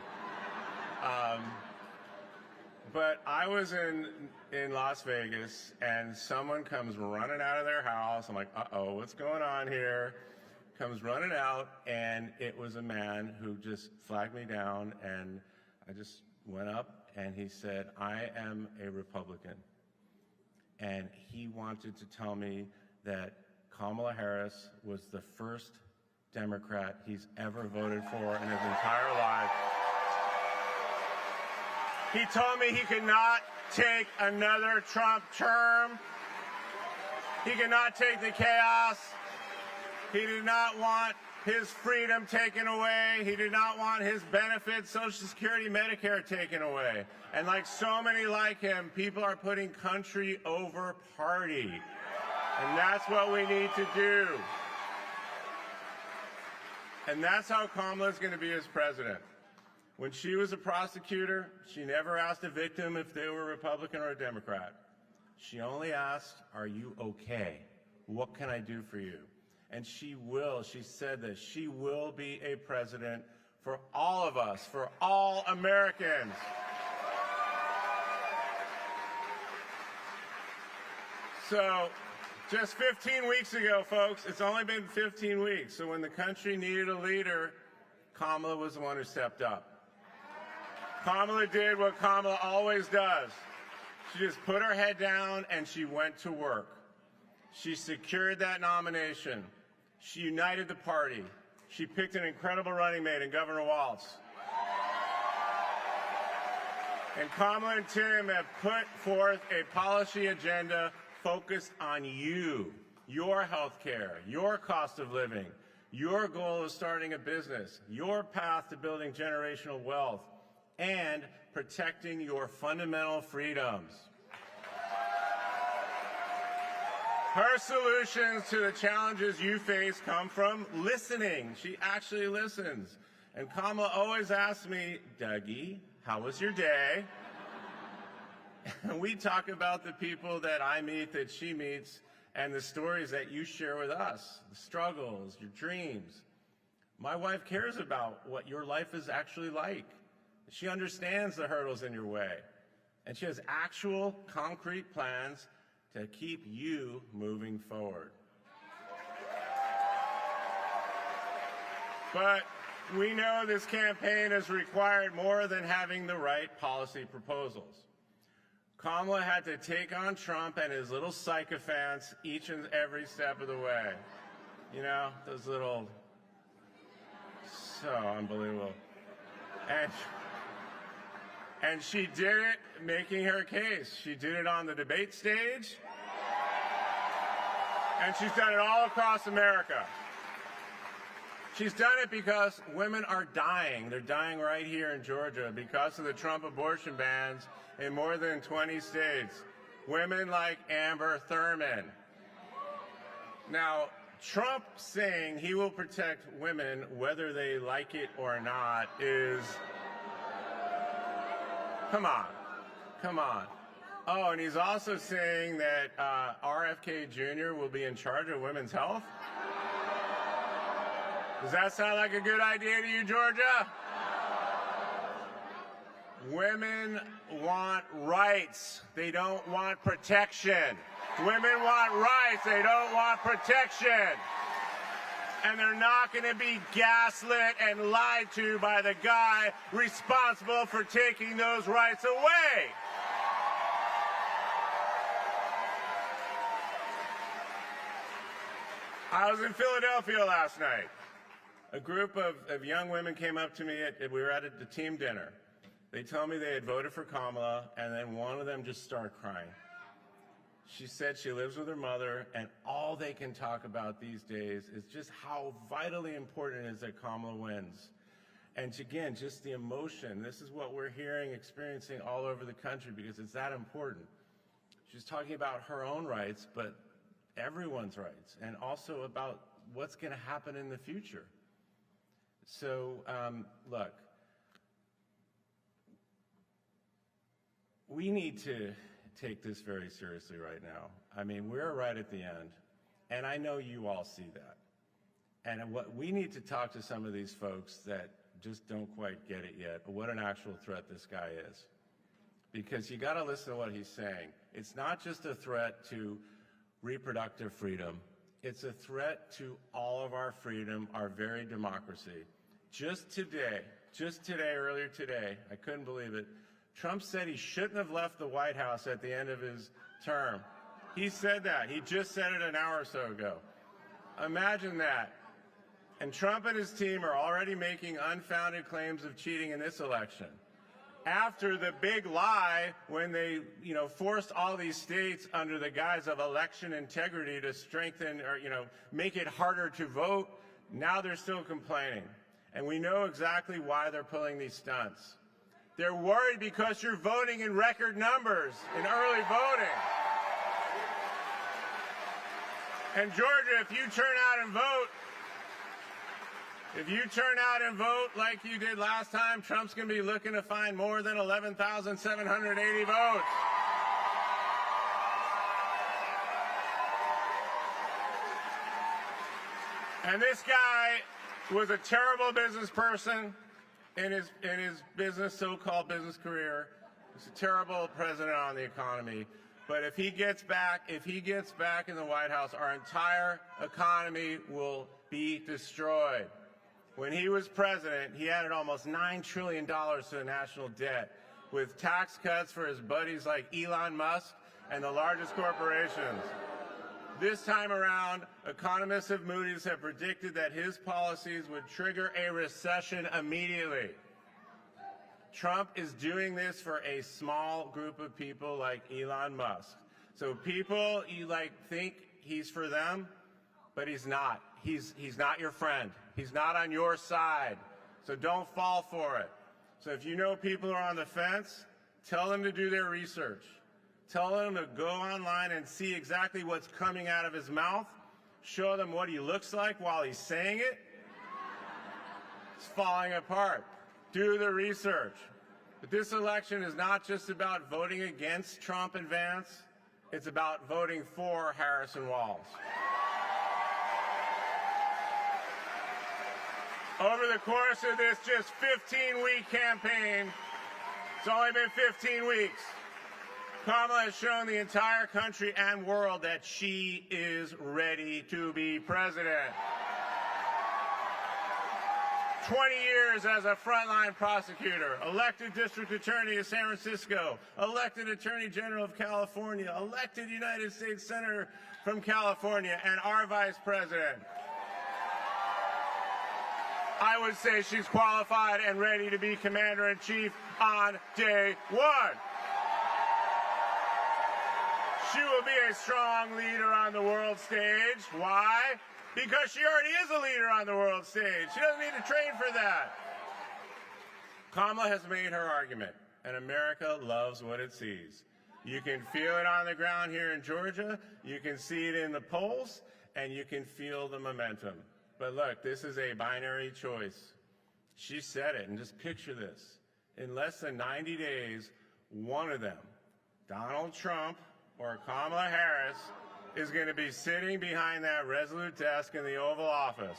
But I was in Las Vegas, and someone comes running out of their house. I'm like, uh-oh, what's going on here? Comes running out, and it was a man who just flagged me down, and I just went up, and he said, I am a Republican. And he wanted to tell me that Kamala Harris was the first Democrat he's ever voted for in his entire life. He told me he could not take another Trump term. He could not take the chaos. He did not want his freedom taken away. He did not want his benefits, Social Security, Medicare taken away. And like so many like him, people are putting country over party. And that's what we need to do. And that's how Kamala's going to be as president. When she was a prosecutor, she never asked a victim if they were Republican or a Democrat. She only asked, are you okay? What can I do for you? And she said that she will be a president for all of us, for all Americans. So, just 15 weeks ago, folks, it's only been 15 weeks. So when the country needed a leader, Kamala was the one who stepped up. Kamala did what Kamala always does. She just put her head down and she went to work. She secured that nomination. She united the party. She picked an incredible running mate in Governor Walz. And Kamala and Tim have put forth a policy agenda focused on you, your health care, your cost of living, your goal of starting a business, your path to building generational wealth, and protecting your fundamental freedoms. Her solutions to the challenges you face come from listening. She actually listens. And Kamala always asks me, Dougie, how was your day? And we talk about the people that I meet, that she meets, and the stories that you share with us, the struggles, your dreams. My wife cares about what your life is actually like. She understands the hurdles in your way, and she has actual concrete plans to keep you moving forward. But we know this campaign has required more than having the right policy proposals. Kamala had to take on Trump and his little sycophants each and every step of the way. You know, those little, so unbelievable. And she did it making her case. She did it on the debate stage, and she's done it all across America. She's done it because women are dying. They're dying right here in Georgia because of the Trump abortion bans in more than 20 states. Women like Amber Thurman. Now, Trump saying he will protect women whether they like it or not is, come on, come on. Oh, and he's also saying that RFK Jr. will be in charge of women's health? Does that sound like a good idea to you, Georgia? Women want rights. They don't want protection. Women want rights. They don't want protection. And they're not going to be gaslit and lied to by the guy responsible for taking those rights away. I was in Philadelphia last night. A group of young women came up to me. We were at the team dinner. They told me they had voted for Kamala, and then one of them just started crying. She said she lives with her mother, and all they can talk about these days is just how vitally important it is that Kamala wins. And again, just the emotion. This is what we're hearing, experiencing all over the country because it's that important. She's talking about her own rights, but everyone's rights, and also about what's going to happen in the future. So, look, we need to take this very seriously right now. I mean, we're right at the end, and I know you all see that. And what we need to talk to some of these folks that just don't quite get it yet, but what an actual threat this guy is. Because you got to listen to what he's saying. It's not just a threat to reproductive freedom. It's a threat to all of our freedom, our very democracy. Just today, earlier today, I couldn't believe it, Trump said he shouldn't have left the White House at the end of his term. He said that. He just said it an hour or so ago. Imagine that. And Trump and his team are already making unfounded claims of cheating in this election. After the big lie when they, forced all these states under the guise of election integrity to strengthen or, make it harder to vote, now they're still complaining. And we know exactly why they're pulling these stunts. They're worried because you're voting in record numbers in early voting. And Georgia, if you turn out and vote like you did last time, Trump's going to be looking to find more than 11,780 votes. And this guy was a terrible business person in his business, so-called business career. He's a terrible president on the economy. But if he gets back in the White House, our entire economy will be destroyed. When he was president, he added almost $9 trillion to the national debt with tax cuts for his buddies like Elon Musk and the largest corporations. This time around, economists of Moody's have predicted that his policies would trigger a recession immediately. Trump is doing this for a small group of people like Elon Musk. So people, think he's for them, but he's not. He's not your friend. He's not on your side. So don't fall for it. So if you know people are on the fence, tell them to do their research. Tell them to go online and see exactly what's coming out of his mouth. Show them what he looks like while he's saying it. It's falling apart. Do the research. But this election is not just about voting against Trump and Vance. It's about voting for Harris and Walz. Over the course of this just 15-week campaign, it's only been 15 weeks, Kamala has shown the entire country and world that she is ready to be president. 20 years as a frontline prosecutor, elected district attorney of San Francisco, elected attorney general of California, elected United States Senator from California, and our vice president. I would say she's qualified and ready to be commander-in-chief on day one. She will be a strong leader on the world stage. Why? Because she already is a leader on the world stage. She doesn't need to train for that. Kamala has made her argument, and America loves what it sees. You can feel it on the ground here in Georgia, you can see it in the polls, and you can feel the momentum. But look, this is a binary choice. She said it, and just picture this. In less than 90 days, one of them, Donald Trump or Kamala Harris, is going to be sitting behind that resolute desk in the Oval Office.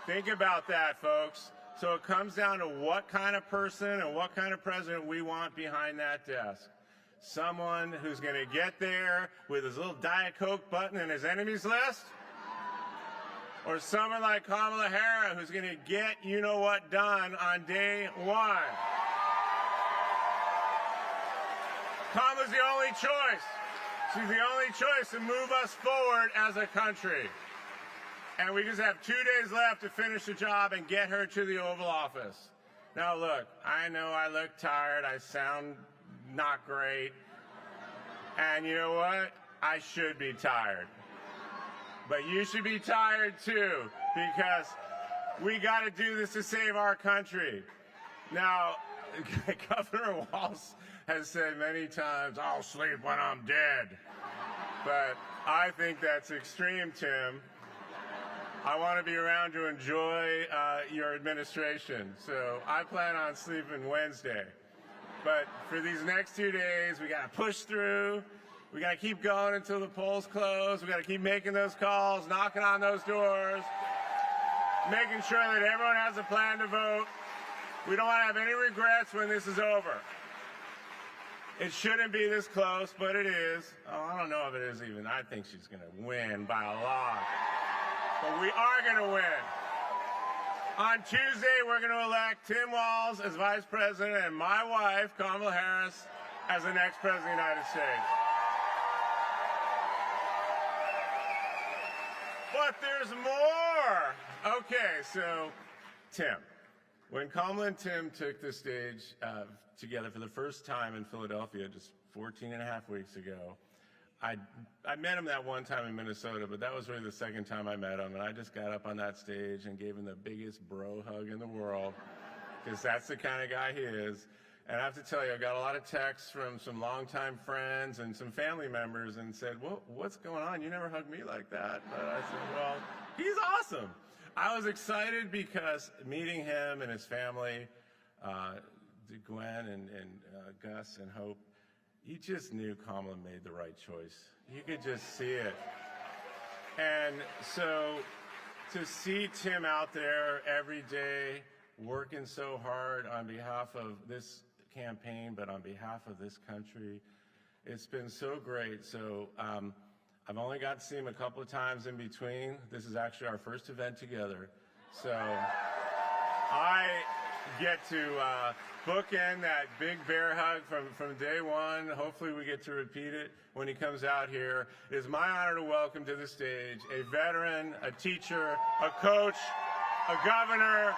Think about that, folks. So it comes down to what kind of person and what kind of president we want behind that desk. Someone who's going to get there with his little Diet Coke button in his enemies list? Or someone like Kamala Harris who's going to get you-know-what done on day one? Kamala's the only choice. She's the only choice to move us forward as a country. And we just have 2 days left to finish the job and get her to the Oval Office. Now look, I know I look tired, I sound not great. And you know what? I should be tired. But you should be tired too, because we got to do this to save our country. Now, Governor Walz has said many times, I'll sleep when I'm dead. But I think that's extreme, Tim. I want to be around to enjoy your administration. So I plan on sleeping Wednesday. But for these next 2 days, we got to push through. We got to keep going until the polls close. We got to keep making those calls, knocking on those doors, making sure that everyone has a plan to vote. We don't want to have any regrets when this is over. It shouldn't be this close, but it is. Oh, I don't know if it is even. I think she's going to win by a lot. But we are going to win. On Tuesday, we're going to elect Tim Walz as Vice President and my wife, Kamala Harris, as the next President of the United States. But there's more. Okay, so Tim. When Kamala and Tim took the stage together for the first time in Philadelphia just 14 and a half weeks ago, I met him that one time in Minnesota, but that was really the second time I met him, and I just got up on that stage and gave him the biggest bro hug in the world, because that's the kind of guy he is. And I have to tell you, I got a lot of texts from some longtime friends and some family members and said, what's going on? You never hugged me like that. But I said, well, he's awesome. I was excited because meeting him and his family, Gwen and Gus and Hope, you just knew Kamala made the right choice. You could just see it. And so to see Tim out there every day working so hard on behalf of this campaign, but on behalf of this country, it's been so great. So I've only got to see him a couple of times in between. This is actually our first event together. So I get to bookend that big bear hug from day one. Hopefully we get to repeat it when he comes out here. It is my honor to welcome to the stage a veteran, a teacher, a coach, a governor,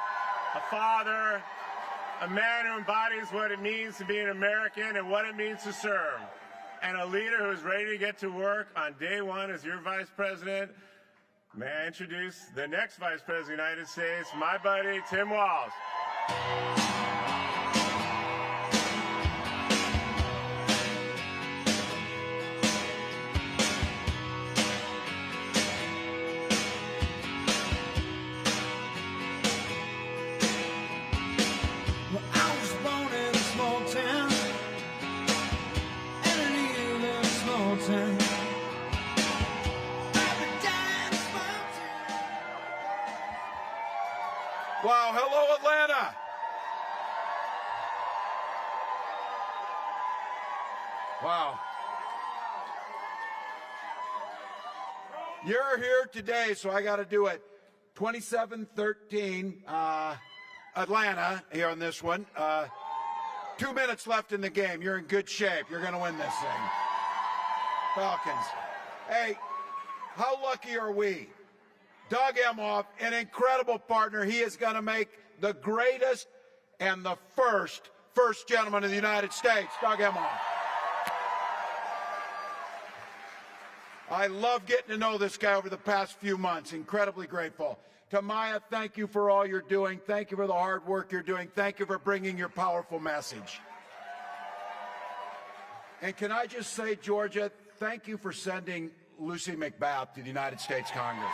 a father, a man who embodies what it means to be an American and what it means to serve, and a leader who is ready to get to work on day one as your vice president. May I introduce the next Vice President of the United States, my buddy, Tim Walz. Well, I was born in a small town, and I live in a small town. Wow, hello Atlanta. Wow. You're here today, so I got to do it. 27-13, Atlanta here on this one. 2 minutes left in the game. You're in good shape. You're going to win this thing. Falcons. Hey, how lucky are we? Doug Emhoff, an incredible partner. He is going to make the greatest and the first gentleman of the United States, Doug Emhoff. I love getting to know this guy over the past few months. Incredibly grateful. To Maya, thank you for all you're doing. Thank you for the hard work you're doing. Thank you for bringing your powerful message. And can I just say, Georgia, thank you for sending Lucy McBath to the United States Congress.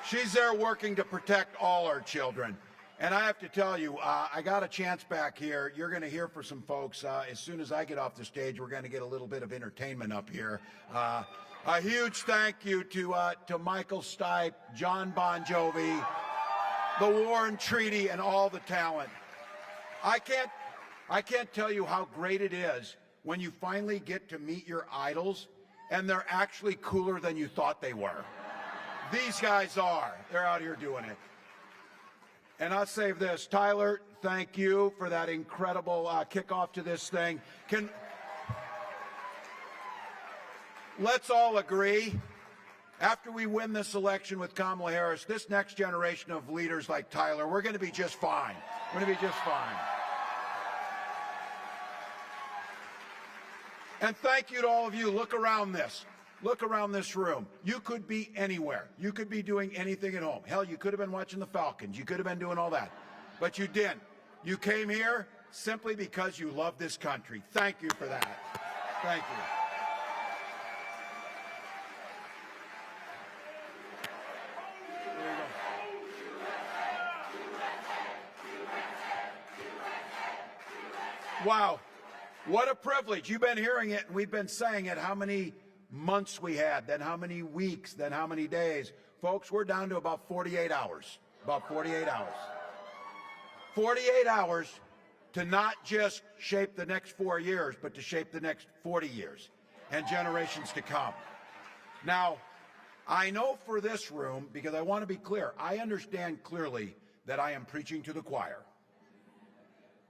She's there working to protect all our children. And I have to tell you, I got a chance back here. You're going to hear from some folks. As soon as I get off the stage, we're going to get a little bit of entertainment up here. A huge thank you to Michael Stipe, John Bon Jovi, the Warren Treaty, and all the talent. I can't tell you how great it is when you finally get to meet your idols, and they're actually cooler than you thought they were. These guys are. They're out here doing it. And I'll save this. Tyler, thank you for that incredible kickoff to this thing. Let's all agree, after we win this election with Kamala Harris, this next generation of leaders like Tyler, we're going to be just fine. We're going to be just fine. And thank you to all of you. Look around this. Look around this room. You could be anywhere. You could be doing anything at home. Hell, you could have been watching the Falcons. You could have been doing all that. But you didn't. You came here simply because you love this country. Thank you for that. Thank you. There you go. Wow. What a privilege. You've been hearing it, and we've been saying it, how many months we had, then how many weeks, then how many days. Folks, we're down to about 48 hours. About 48 hours. 48 hours to not just shape the next 4 years, but to shape the next 40 years and generations to come. Now, I know for this room, because I want to be clear, I understand clearly that I am preaching to the choir.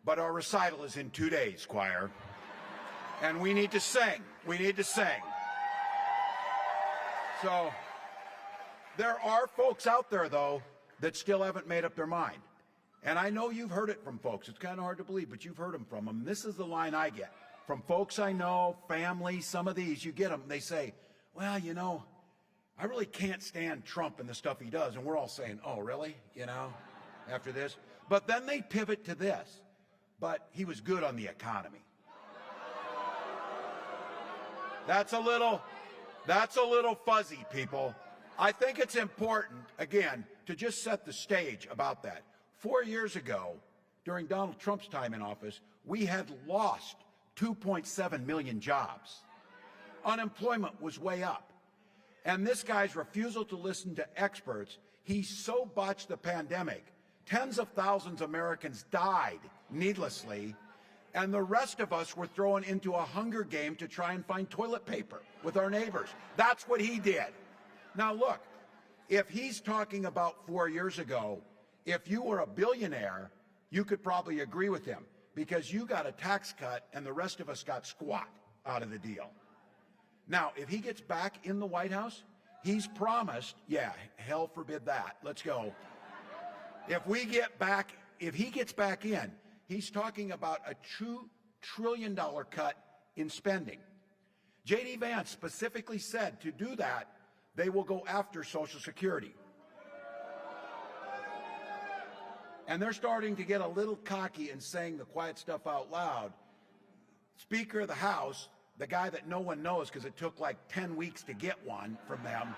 But our recital is in 2 days, choir. And we need to sing. We need to sing. So, there are folks out there, though, that still haven't made up their mind. And I know you've heard it from folks. It's kind of hard to believe, but you've heard them from them. This is the line I get from folks I know, family, some of these, you get them. They say, well, you know, I really can't stand Trump and the stuff he does. And we're all saying, oh, really? You know, after this. But then they pivot to this. But he was good on the economy. That's a little fuzzy, people. I think it's important, again, to just set the stage about that. 4 years ago, during Donald Trump's time in office, we had lost 2.7 million jobs. Unemployment was way up. And this guy's refusal to listen to experts, he so botched the pandemic, tens of thousands of Americans died needlessly, and the rest of us were thrown into a hunger game to try and find toilet paper with our neighbors. That's what he did. Now look, if he's talking about 4 years ago, if you were a billionaire, you could probably agree with him because you got a tax cut and the rest of us got squat out of the deal. Now, if he gets back in the White House, he's promised, yeah, hell forbid that. Let's go. If he gets back in, he's talking about a $2 trillion cut in spending. J.D. Vance specifically said to do that, they will go after Social Security. And they're starting to get a little cocky and saying the quiet stuff out loud. Speaker of the House, the guy that no one knows because it took like 10 weeks to get one from them,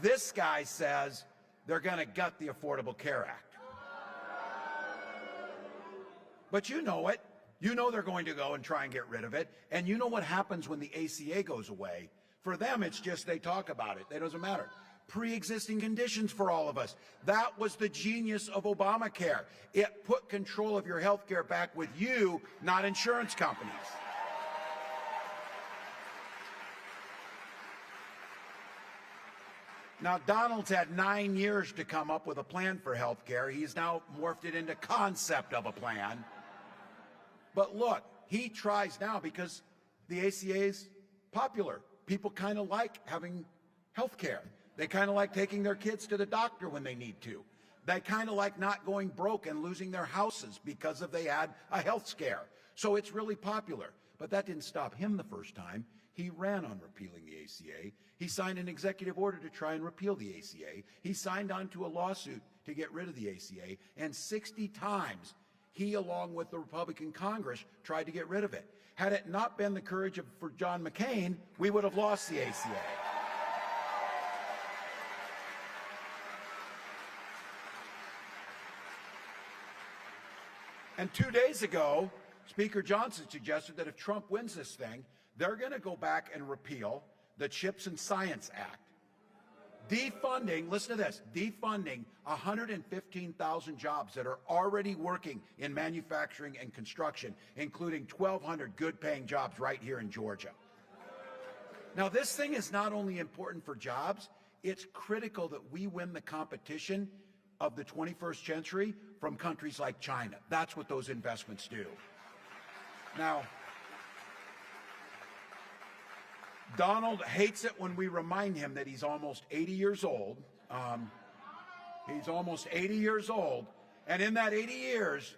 this guy says they're going to gut the Affordable Care Act. But you know it. You know they're going to go and try and get rid of it. And you know what happens when the ACA goes away. For them, it's just they talk about it. It doesn't matter. Pre-existing conditions for all of us. That was the genius of Obamacare. It put control of your health care back with you, not insurance companies. Now, Donald's had 9 years to come up with a plan for health care. He's now morphed it into concept of a plan. But look, he tries now because the ACA is popular. People kind of like having health care. They kind of like taking their kids to the doctor when they need to. They kind of like not going broke and losing their houses because they had a health scare. So it's really popular. But that didn't stop him the first time. He ran on repealing the ACA. He signed an executive order to try and repeal the ACA. He signed on to a lawsuit to get rid of the ACA. And 60 times, he, along with the Republican Congress, tried to get rid of it. Had it not been the courage for John McCain, we would have lost the ACA. And 2 days ago, Speaker Johnson suggested that if Trump wins this thing, they're going to go back and repeal the CHIPS and Science Act. Defunding, listen to this, defunding 115,000 jobs that are already working in manufacturing and construction, including 1,200 good-paying jobs right here in Georgia. Now, this thing is not only important for jobs, it's critical that we win the competition of the 21st century from countries like China. That's what those investments do. Now, Donald hates it when we remind him that he's almost 80 years old. He's almost 80 years old. And in that 80 years,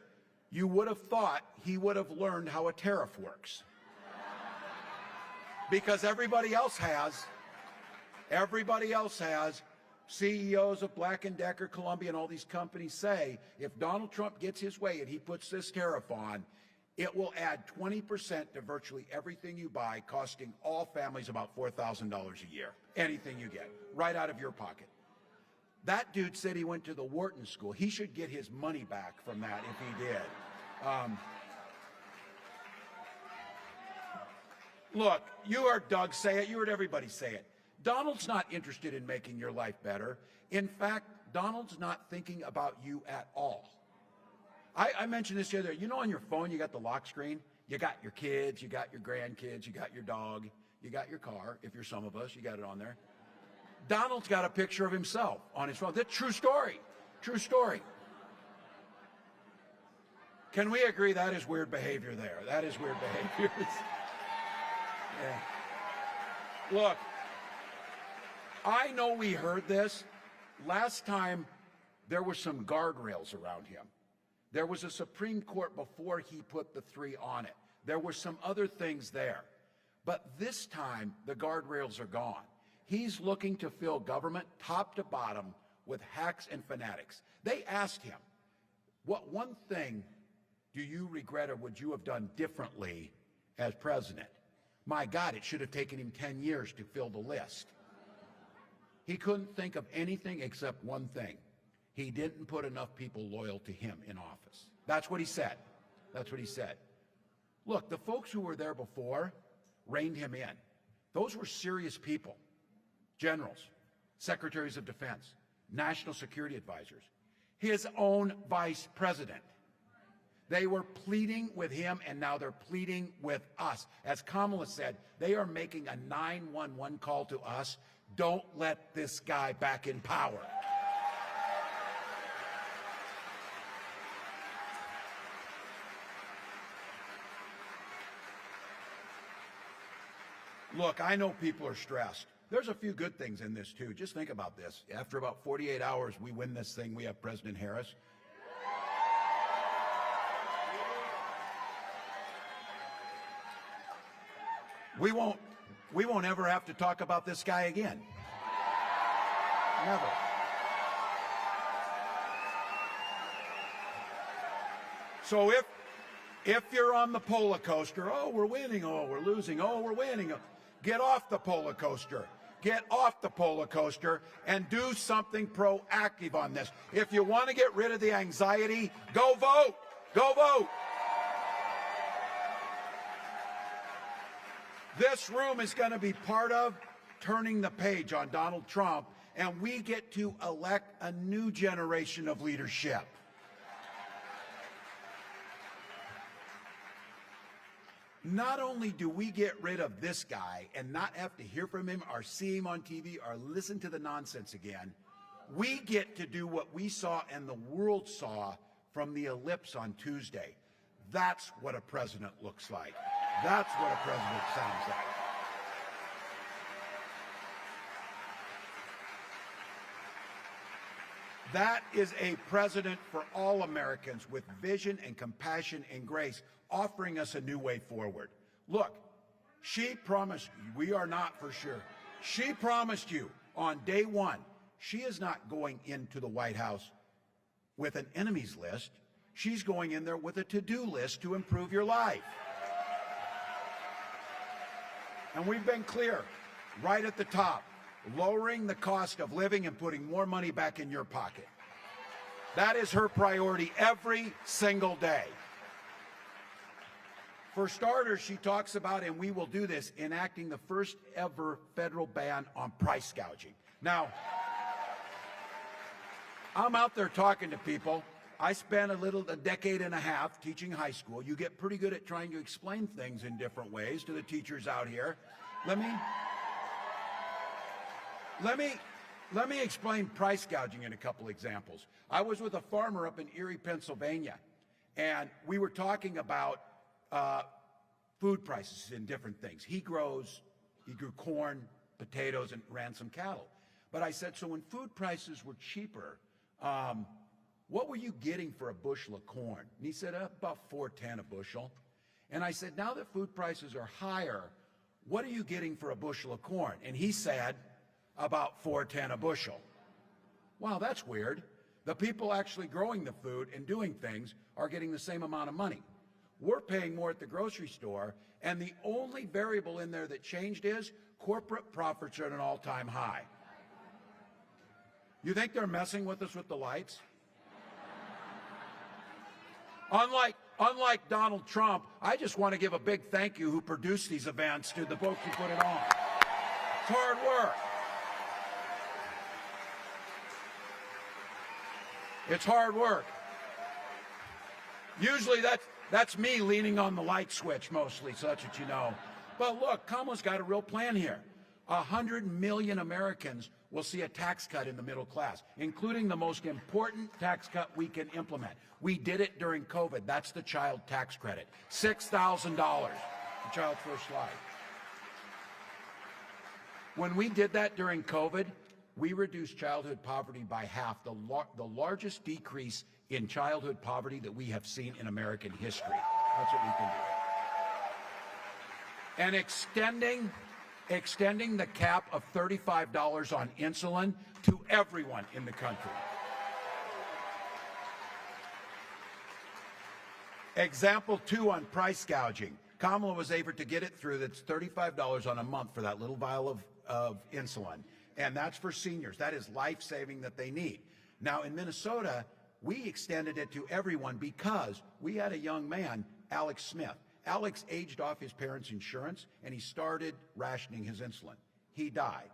you would have thought he would have learned how a tariff works. Because everybody else has. Everybody else has. CEOs of Black & Decker, Columbia, and all these companies say, if Donald Trump gets his way and he puts this tariff on, it will add 20% to virtually everything you buy, costing all families about $4,000 a year. Anything you get, right out of your pocket. That dude said he went to the Wharton School. He should get his money back from that if he did. Look, you heard Doug say it. You heard everybody say it. Donald's not interested in making your life better. In fact, Donald's not thinking about you at all. I mentioned this the other day. You know, on your phone, you got the lock screen. You got your kids, you got your grandkids, you got your dog, you got your car. If you're some of us, you got it on there. Donald's got a picture of himself on his phone. That's true story. True story. Can we agree that is weird behavior there? That is weird behavior. Yeah. Look, I know we heard this. Last time, there were some guardrails around him. There was a Supreme Court before he put the 3 on it. There were some other things there. But this time, the guardrails are gone. He's looking to fill government top to bottom with hacks and fanatics. They asked him, what one thing do you regret or would you have done differently as president? My God, it should have taken him 10 years to fill the list. He couldn't think of anything except one thing. He didn't put enough people loyal to him in office. That's what he said. That's what he said. Look, the folks who were there before reined him in. Those were serious people. Generals, secretaries of defense, national security advisors, his own vice president. They were pleading with him, and now they're pleading with us. As Kamala said, they are making a 911 call to us. Don't let this guy back in power. Look, I know people are stressed. There's a few good things in this, too. Just think about this. After about 48 hours, we win this thing. We have President Harris. We won't ever have to talk about this guy again. Never. So if you're on the polar coaster, oh, we're winning, oh, we're losing, oh, we're winning, get off the polar coaster. Get off the polar coaster and do something proactive on this. If you want to get rid of the anxiety, go vote. Go vote. This room is going to be part of turning the page on Donald Trump, and we get to elect a new generation of leadership. Not only do we get rid of this guy and not have to hear from him or see him on TV or listen to the nonsense again, we get to do what we saw and the world saw from the ellipse on Tuesday. That's what a president looks like. That's what a president sounds like. That is a president for all Americans with vision and compassion and grace, offering us a new way forward. Look, she promised, we are not for sure. She promised you on day one, she is not going into the White House with an enemies list. She's going in there with a to-do list to improve your life. And we've been clear, right at the top, lowering the cost of living and putting more money back in your pocket. That is her priority every single day. For starters, she talks about, and we will do this, enacting the first ever federal ban on price gouging. Now, I'm out there talking to people. I spent a decade and a half teaching high school. You get pretty good at trying to explain things in different ways to the teachers out here. Let me explain price gouging in a couple examples. I was with a farmer up in Erie, Pennsylvania, and we were talking about food prices and different things. He grew corn, potatoes, and ran some cattle. But I said, so when food prices were cheaper, what were you getting for a bushel of corn? And he said, about $4.10 a bushel. And I said, now that food prices are higher, what are you getting for a bushel of corn? And he said, about $4.10 a bushel. Wow, that's weird. The people actually growing the food and doing things are getting the same amount of money. We're paying more at the grocery store, and the only variable in there that changed is corporate profits are at an all-time high. You think they're messing with us with the lights? Unlike Donald Trump, I just want to give a big thank you who produced these events to the folks who put it on. It's hard work. It's hard work. Usually that's me leaning on the light switch mostly, so that's what you know. But look, Kamala's got a real plan here. 100 million Americans will see a tax cut in the middle class, including the most important tax cut we can implement. We did it during COVID. That's the child tax credit. $6,000. The child's first slide. When we did that during COVID, we reduced childhood poverty by half, the largest decrease in childhood poverty that we have seen in American history. That's what we can do. And extending the cap of $35 on insulin to everyone in the country. Example 2 on price gouging. Kamala was able to get it through. That's $35 on a month for that little vial of insulin. And that's for seniors. That is life-saving that they need. Now, in Minnesota, we extended it to everyone because we had a young man, Alex Smith. Alex aged off his parents' insurance, and he started rationing his insulin. He died.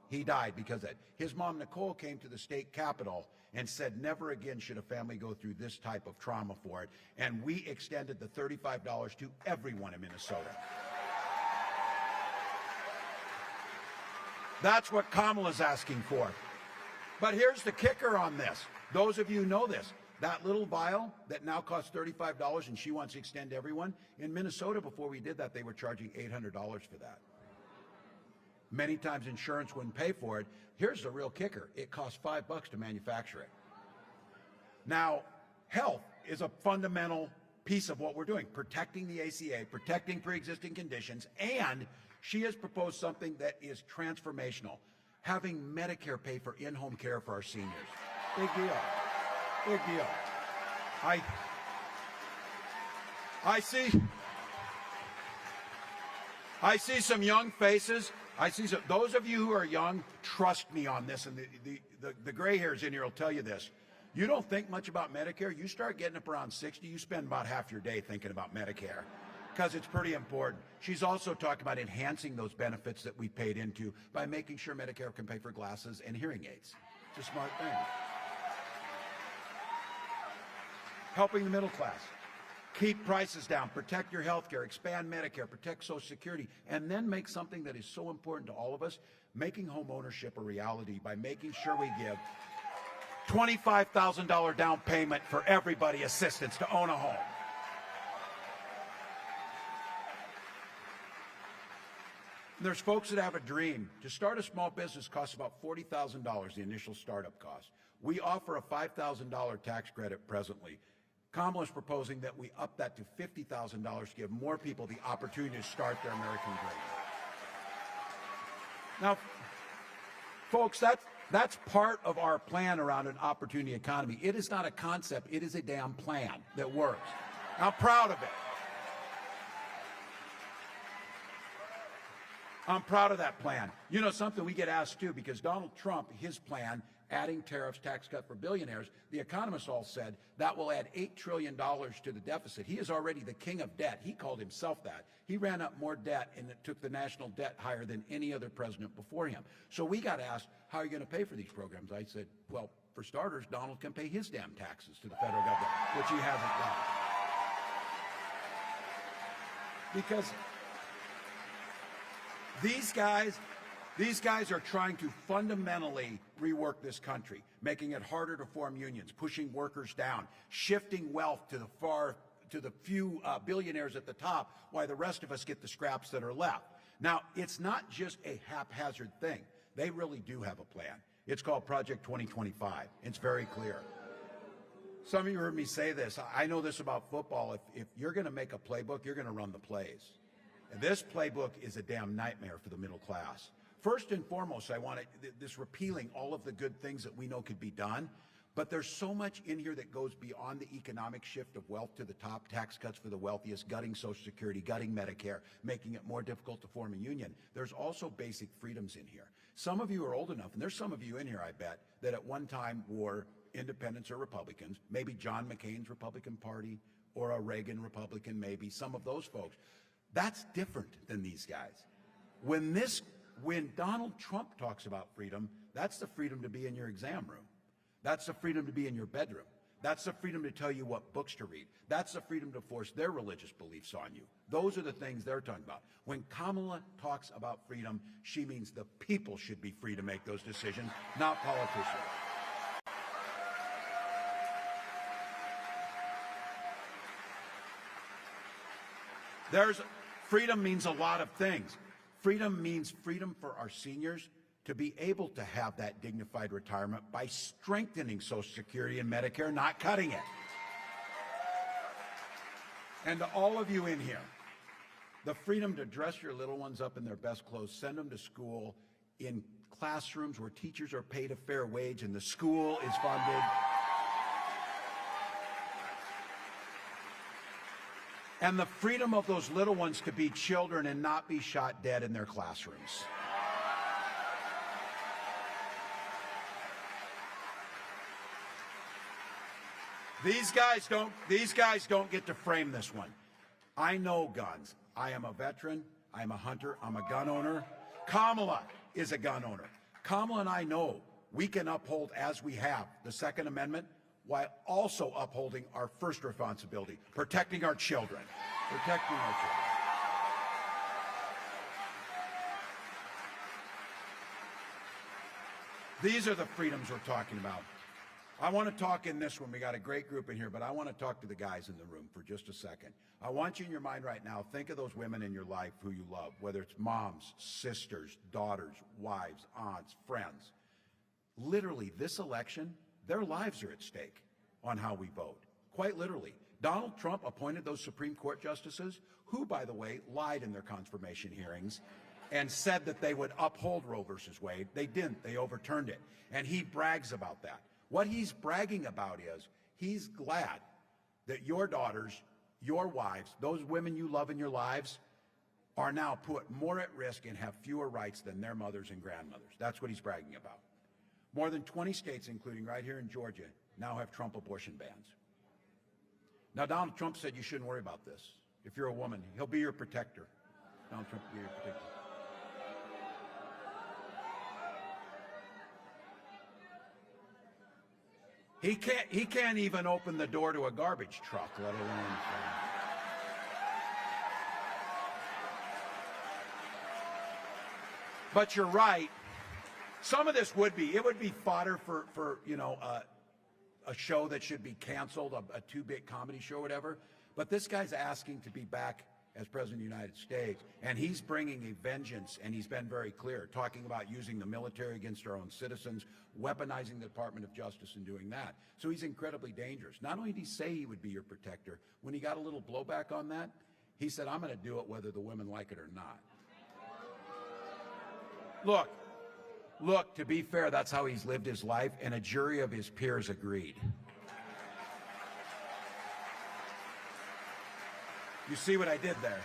He died because of it. His mom, Nicole, came to the state capitol and said never again should a family go through this type of trauma for it. And we extended the $35 to everyone in Minnesota. That's what Kamala's asking for. But here's the kicker on this. Those of you who know this, that little vial that now costs $35 and she wants to extend to everyone, in Minnesota before we did that, they were charging $800 for that. Many times insurance wouldn't pay for it. Here's the real kicker. It costs $5 to manufacture it. Now, health is a fundamental piece of what we're doing, protecting the ACA, protecting pre-existing conditions, and she has proposed something that is transformational, having Medicare pay for in-home care for our seniors. Big deal. Big deal. I see some young faces. Those of you who are young, trust me on this, and the gray hairs in here will tell you this. You don't think much about Medicare. You start getting up around 60, you spend about half your day thinking about Medicare because it's pretty important. She's also talked about enhancing those benefits that we paid into by making sure Medicare can pay for glasses and hearing aids. It's a smart thing. Helping the middle class. Keep prices down, protect your health care, expand Medicare, protect Social Security, and then make something that is so important to all of us, making home ownership a reality by making sure we give $25,000 down payment for everybody assistance to own a home. And there's folks that have a dream. To start a small business costs about $40,000, the initial startup cost. We offer a $5,000 tax credit presently. Kamala is proposing that we up that to $50,000 to give more people the opportunity to start their American dream. Now, folks, that's part of our plan around an opportunity economy. It is not a concept. It is a damn plan that works. I'm proud of it. I'm proud of that plan. You know something, we get asked too, because Donald Trump, his plan, adding tariffs, tax cut for billionaires, the economists all said that will add $8 trillion to the deficit. He is already the king of debt. He called himself that. He ran up more debt and it took the national debt higher than any other president before him. So we got asked, how are you going to pay for these programs? I said, well, for starters, Donald can pay his damn taxes to the federal government, which he hasn't done. Because these guys are trying to fundamentally rework this country, making it harder to form unions, pushing workers down, shifting wealth to the few billionaires at the top, while the rest of us get the scraps that are left. Now, it's not just a haphazard thing. They really do have a plan. It's called Project 2025. It's very clear. Some of you heard me say this. I know this about football. If you're going to make a playbook, you're going to run the plays. And this playbook is a damn nightmare for the middle class. First and foremost, I want this repealing all of the good things that we know could be done, but there's so much in here that goes beyond the economic shift of wealth to the top, tax cuts for the wealthiest, gutting Social Security, gutting Medicare, making it more difficult to form a union. There's also basic freedoms in here. Some of you are old enough, and there's some of you in here, I bet, that at one time were independents or Republicans, maybe John McCain's Republican Party, or a Reagan Republican, maybe, some of those folks. That's different than these guys. When Donald Trump talks about freedom, that's the freedom to be in your exam room. That's the freedom to be in your bedroom. That's the freedom to tell you what books to read. That's the freedom to force their religious beliefs on you. Those are the things they're talking about. When Kamala talks about freedom, she means the people should be free to make those decisions, not politicians. Freedom means a lot of things. Freedom means freedom for our seniors to be able to have that dignified retirement by strengthening Social Security and Medicare, not cutting it. And to all of you in here, the freedom to dress your little ones up in their best clothes, send them to school in classrooms where teachers are paid a fair wage and the school is funded. And the freedom of those little ones to be children and not be shot dead in their classrooms. These guys don't get to frame this one. I know guns. I am a veteran. I'm a hunter. I'm a gun owner. Kamala is a gun owner. Kamala and I know we can uphold, as we have, the Second Amendment while also upholding our first responsibility, protecting our children. Protecting our children. These are the freedoms we're talking about. I want to talk in this one. We got a great group in here, but I want to talk to the guys in the room for just a second. I want you in your mind right now, think of those women in your life who you love, whether it's moms, sisters, daughters, wives, aunts, friends. Literally, this election, their lives are at stake on how we vote. Quite literally. Donald Trump appointed those Supreme Court justices who, by the way, lied in their confirmation hearings and said that they would uphold Roe versus Wade. They didn't. They overturned it. And he brags about that. What he's bragging about is he's glad that your daughters, your wives, those women you love in your lives are now put more at risk and have fewer rights than their mothers and grandmothers. That's what he's bragging about. More than 20 states, including right here in Georgia, now have Trump abortion bans. Now, Donald Trump said you shouldn't worry about this. If you're a woman, he'll be your protector. Donald Trump will be your protector. He can't even open the door to a garbage truck, let alone. But you're right. Some of this would be fodder for a show that should be canceled, a two-bit comedy show or whatever. But this guy's asking to be back as President of the United States, and he's bringing a vengeance, and he's been very clear, talking about using the military against our own citizens, weaponizing the Department of Justice and doing that. So he's incredibly dangerous. Not only did he say he would be your protector, when he got a little blowback on that, he said, I'm going to do it whether the women like it or not. Look, to be fair, that's how he's lived his life, and a jury of his peers agreed. You see what I did there?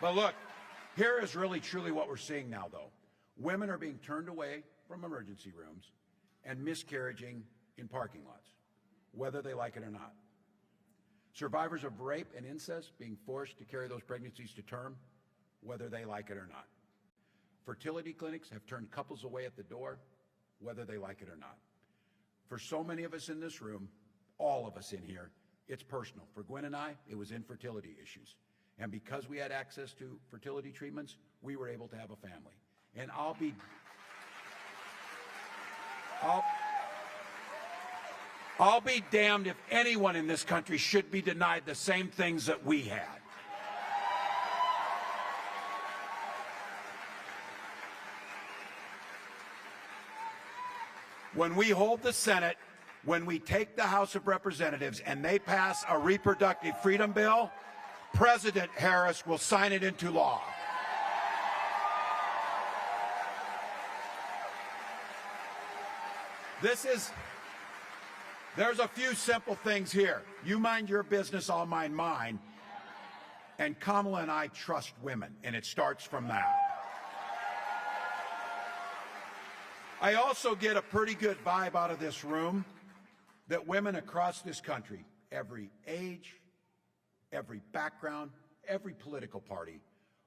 But look, here is really truly what we're seeing now, though. Women are being turned away from emergency rooms and miscarrying in parking lots, whether they like it or not. Survivors of rape and incest being forced to carry those pregnancies to term, whether they like it or not. Fertility clinics have turned couples away at the door, whether they like it or not. For so many of us in this room, all of us in here, it's personal. For Gwen and I, it was infertility issues. And because we had access to fertility treatments, we were able to have a family. And I'll be damned if anyone in this country should be denied the same things that we had. When we hold the Senate, when we take the House of Representatives and they pass a reproductive freedom bill, President Harris will sign it into law. There's a few simple things here. You mind your business, I'll mind mine. And Kamala and I trust women, and it starts from that. I also get a pretty good vibe out of this room that women across this country, every age, every background, every political party,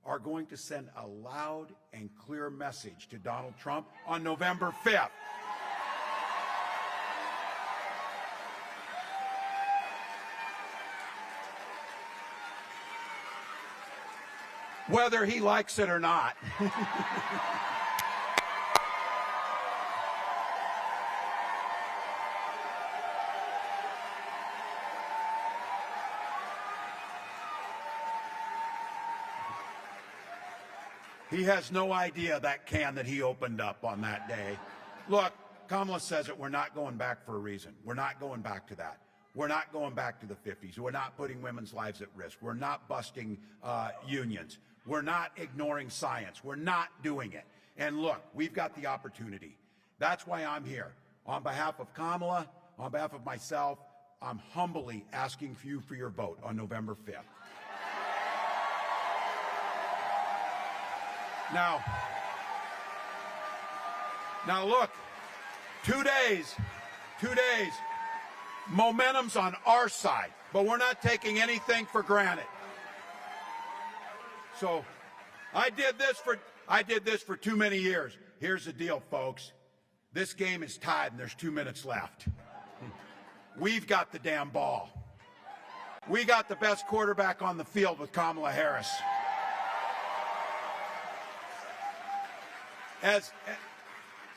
are going to send a loud and clear message to Donald Trump on November 5th. Whether he likes it or not. He has no idea that can that he opened up on that day. Look, Kamala says it. We're not going back for a reason. We're not going back to that. We're not going back to the 50s. We're not putting women's lives at risk. We're not busting unions. We're not ignoring science. We're not doing it. And look, we've got the opportunity. That's why I'm here. On behalf of Kamala, on behalf of myself, I'm humbly asking you for your vote on November 5th. Now look, 2 days, momentum's on our side, but we're not taking anything for granted. So I did this for too many years. Here's the deal, folks. This game is tied and there's 2 minutes left. We've got the damn ball. We got the best quarterback on the field with Kamala Harris.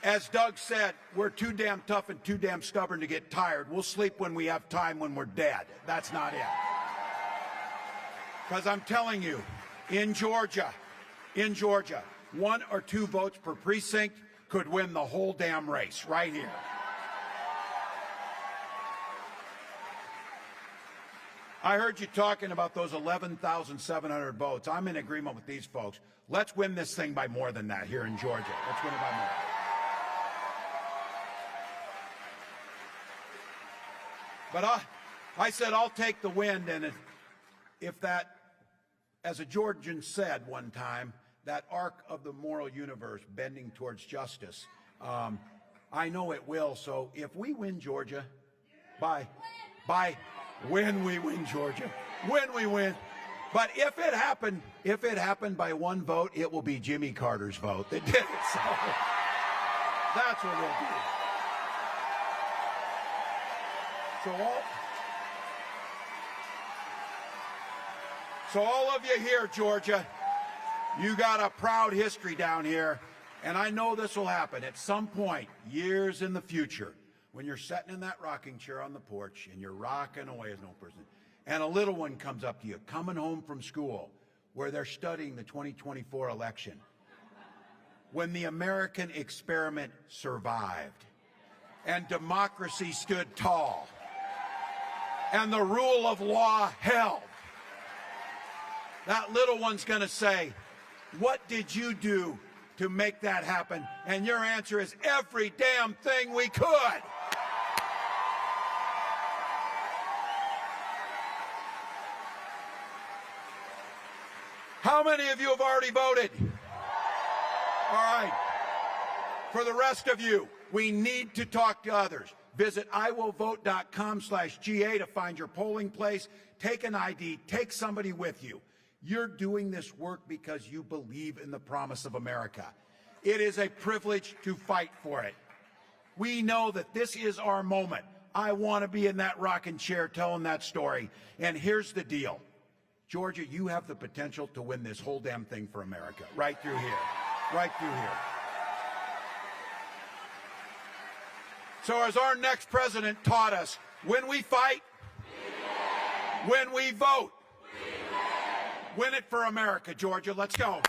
As Doug said, we're too damn tough and too damn stubborn to get tired. We'll sleep when we have time when we're dead. That's not it. Because I'm telling you, in Georgia, 1 or 2 votes per precinct could win the whole damn race right here. I heard you talking about those 11,700 votes. I'm in agreement with these folks. Let's win this thing by more than that here in Georgia. Let's win it by more. But I said I'll take the win, and if that, as a Georgian said one time, that arc of the moral universe bending towards justice, I know it will. So if we win Georgia, when we win Georgia, when we win. But if it happened by 1 vote, it will be Jimmy Carter's vote that did it. So that's what we'll do. So all of you here, Georgia, you got a proud history down here, and I know this will happen at some point, years in the future, when you're sitting in that rocking chair on the porch and you're rocking away as an old person, and a little one comes up to you, coming home from school, where they're studying the 2024 election, when the American experiment survived, and democracy stood tall, and the rule of law held. That little one's going to say, what did you do to make that happen? And your answer is every damn thing we could. How many of you have already voted? All right. For the rest of you, we need to talk to others. Visit iwillvote.com/GA to find your polling place. Take an ID. Take somebody with you. You're doing this work because you believe in the promise of America. It is a privilege to fight for it. We know that this is our moment. I want to be in that rocking chair telling that story. And here's the deal. Georgia, you have the potential to win this whole damn thing for America. Right through here. Right through here. So as our next president taught us, when we fight, when we vote, win it for America, Georgia. Let's go.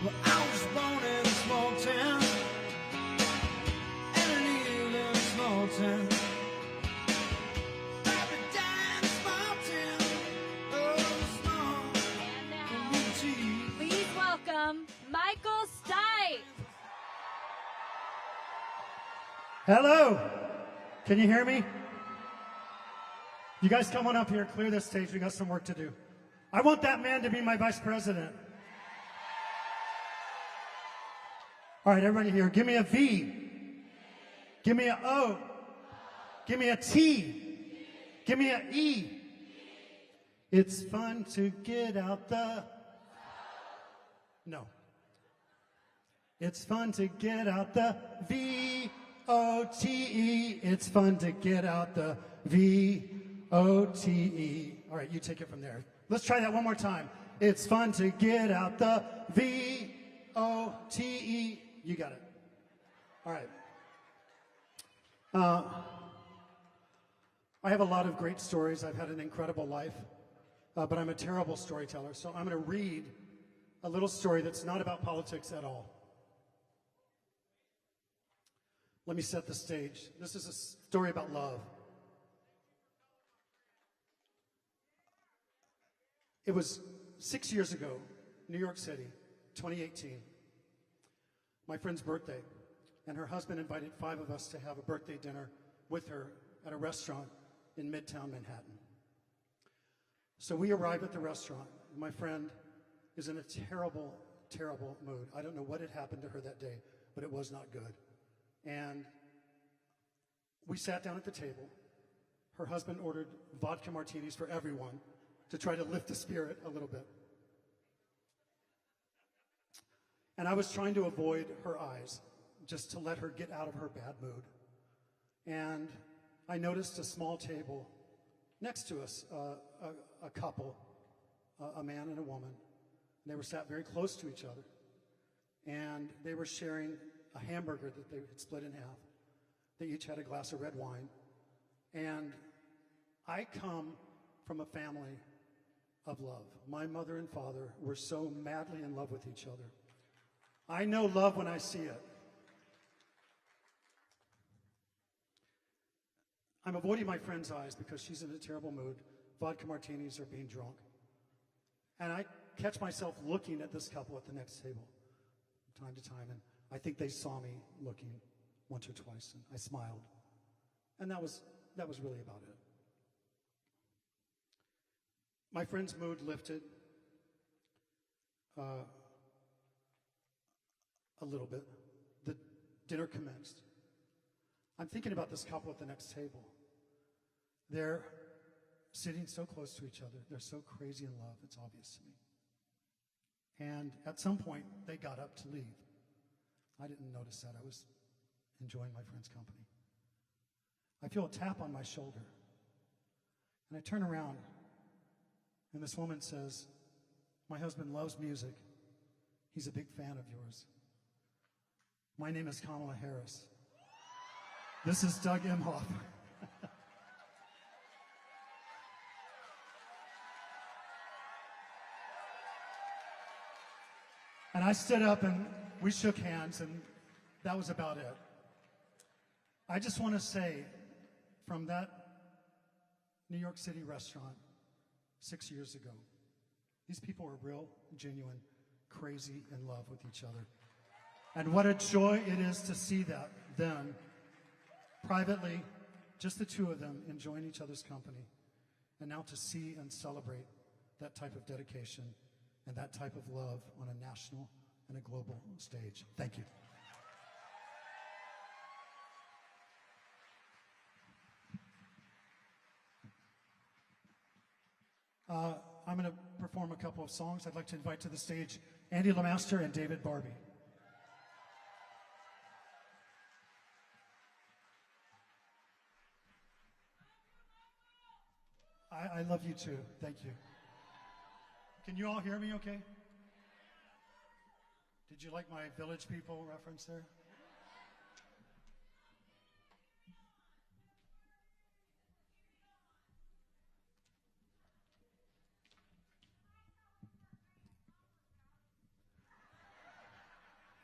Well, I was born in a small town, and I live in a small town. Small town, oh, small Hello. Can you hear me? You guys come on up here, clear this stage. We got some work to do. I want that man to be my vice president. All right, everybody here, give me a V. Give me a O. Give me a T. Give me an E. It's fun to get out the... No. It's fun to get out the V-O-T-E. It's fun to get out the V-O-T-E. All right, you take it from there. Let's try that one more time. It's fun to get out the V-O-T-E. You got it. All right. I have a lot of great stories. I've had an incredible life, but I'm a terrible storyteller. So I'm going to read a little story that's not about politics at all. Let me set the stage. This is a story about love. It was 6 years ago, New York City, 2018. My friend's birthday, and her husband invited 5 of us to have a birthday dinner with her at a restaurant in Midtown Manhattan. So we arrive at the restaurant. My friend is in a terrible, terrible mood. I don't know what had happened to her that day, but it was not good. And we sat down at the table. Her husband ordered vodka martinis for everyone to try to lift the spirit a little bit. And I was trying to avoid her eyes, just to let her get out of her bad mood. And I noticed a small table next to us, a couple, a man and a woman. They were sat very close to each other. And they were sharing a hamburger that they had split in half. They each had a glass of red wine. And I come from a family of love. My mother and father were so madly in love with each other. I know love when I see it. I'm avoiding my friend's eyes because she's in a terrible mood. Vodka martinis are being drunk. And I catch myself looking at this couple at the next table from time to time, and I think they saw me looking once or twice, and I smiled. And that was really about it. My friend's mood lifted a little bit. The dinner commenced. I'm thinking about this couple at the next table. They're sitting so close to each other. They're so crazy in love. It's obvious to me. And at some point, they got up to leave. I didn't notice that. I was enjoying my friend's company. I feel a tap on my shoulder. And I turn around, and this woman says, "My husband loves music. He's a big fan of yours. My name is Kamala Harris. This is Doug Emhoff." And I stood up and we shook hands, and that was about it. I just want to say, from that New York City restaurant 6 years ago, these people were real, genuine, crazy in love with each other. And what a joy it is to see that, them, privately, just the two of them enjoying each other's company, and now to see and celebrate that type of dedication and that type of love on a national and a global stage. Thank you. I'm going to perform a couple of songs. I'd like to invite to the stage Andy LeMaster and David Barbie. I love you too. Thank you. Can you all hear me okay? Did you like my Village People reference there?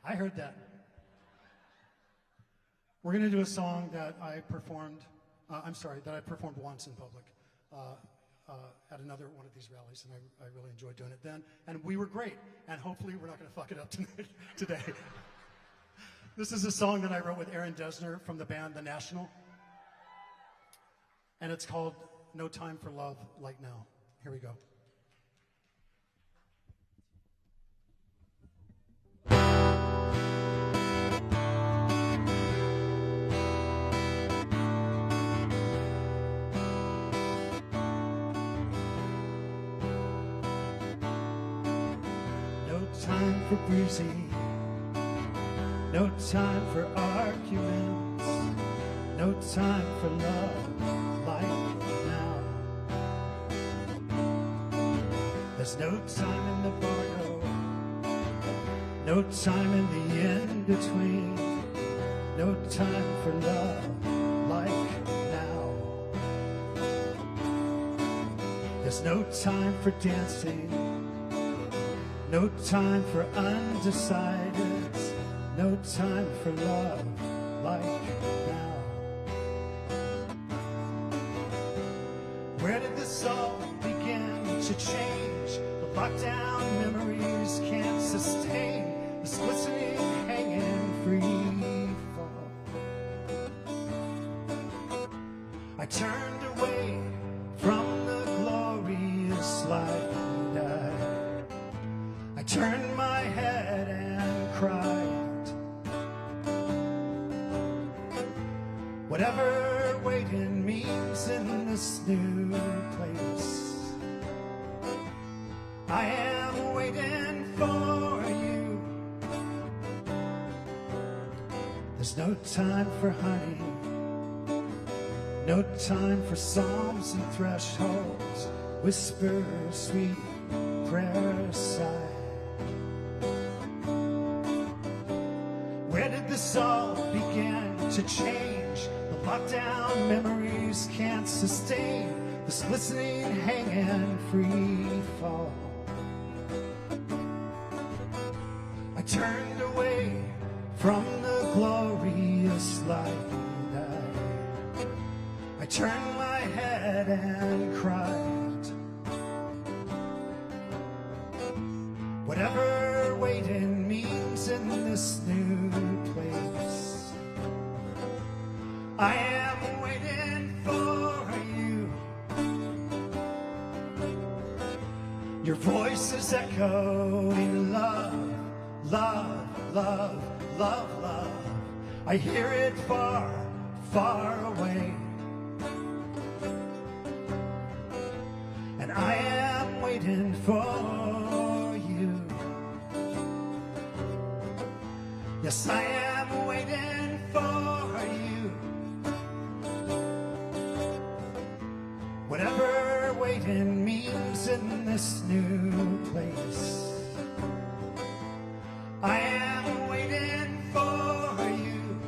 I heard that. We're going to do a song that I performed, that I performed once in public at another one of these rallies, and I really enjoyed doing it then. And we were great, and hopefully we're not going to fuck it up today. This is a song that I wrote with Aaron Dessner from the band The National. And it's called No Time for Love Like Now. Here we go. No time for breezy, no time for arguments, no time for love like now. There's no time in the bardo, no time in the in-between, no time for love like now. There's no time for dancing, no time for undecideds, no time for love like now. Where did this all begin to change? The lockdown memories can't sustain this glistening, hanging free fall. I turned away from the glorious light and I turned my head and cried. Whatever waiting means in this new place, I am waiting for you. There's no time for honey, no time for psalms and thresholds, whisper sweet prayer sigh. Where did this all begin to change? The lockdown memories can't sustain this glistening, hanging free fall. I turned away from the glorious light. I turned my head and cried. Whatever waiting means in this new place, I am waiting for you. Your voice is echoing love, love, love, love, love. I hear it far, far away. And I am waiting for you. Yes, I am waiting for you. Whatever waiting means in this new place, I am waiting for you.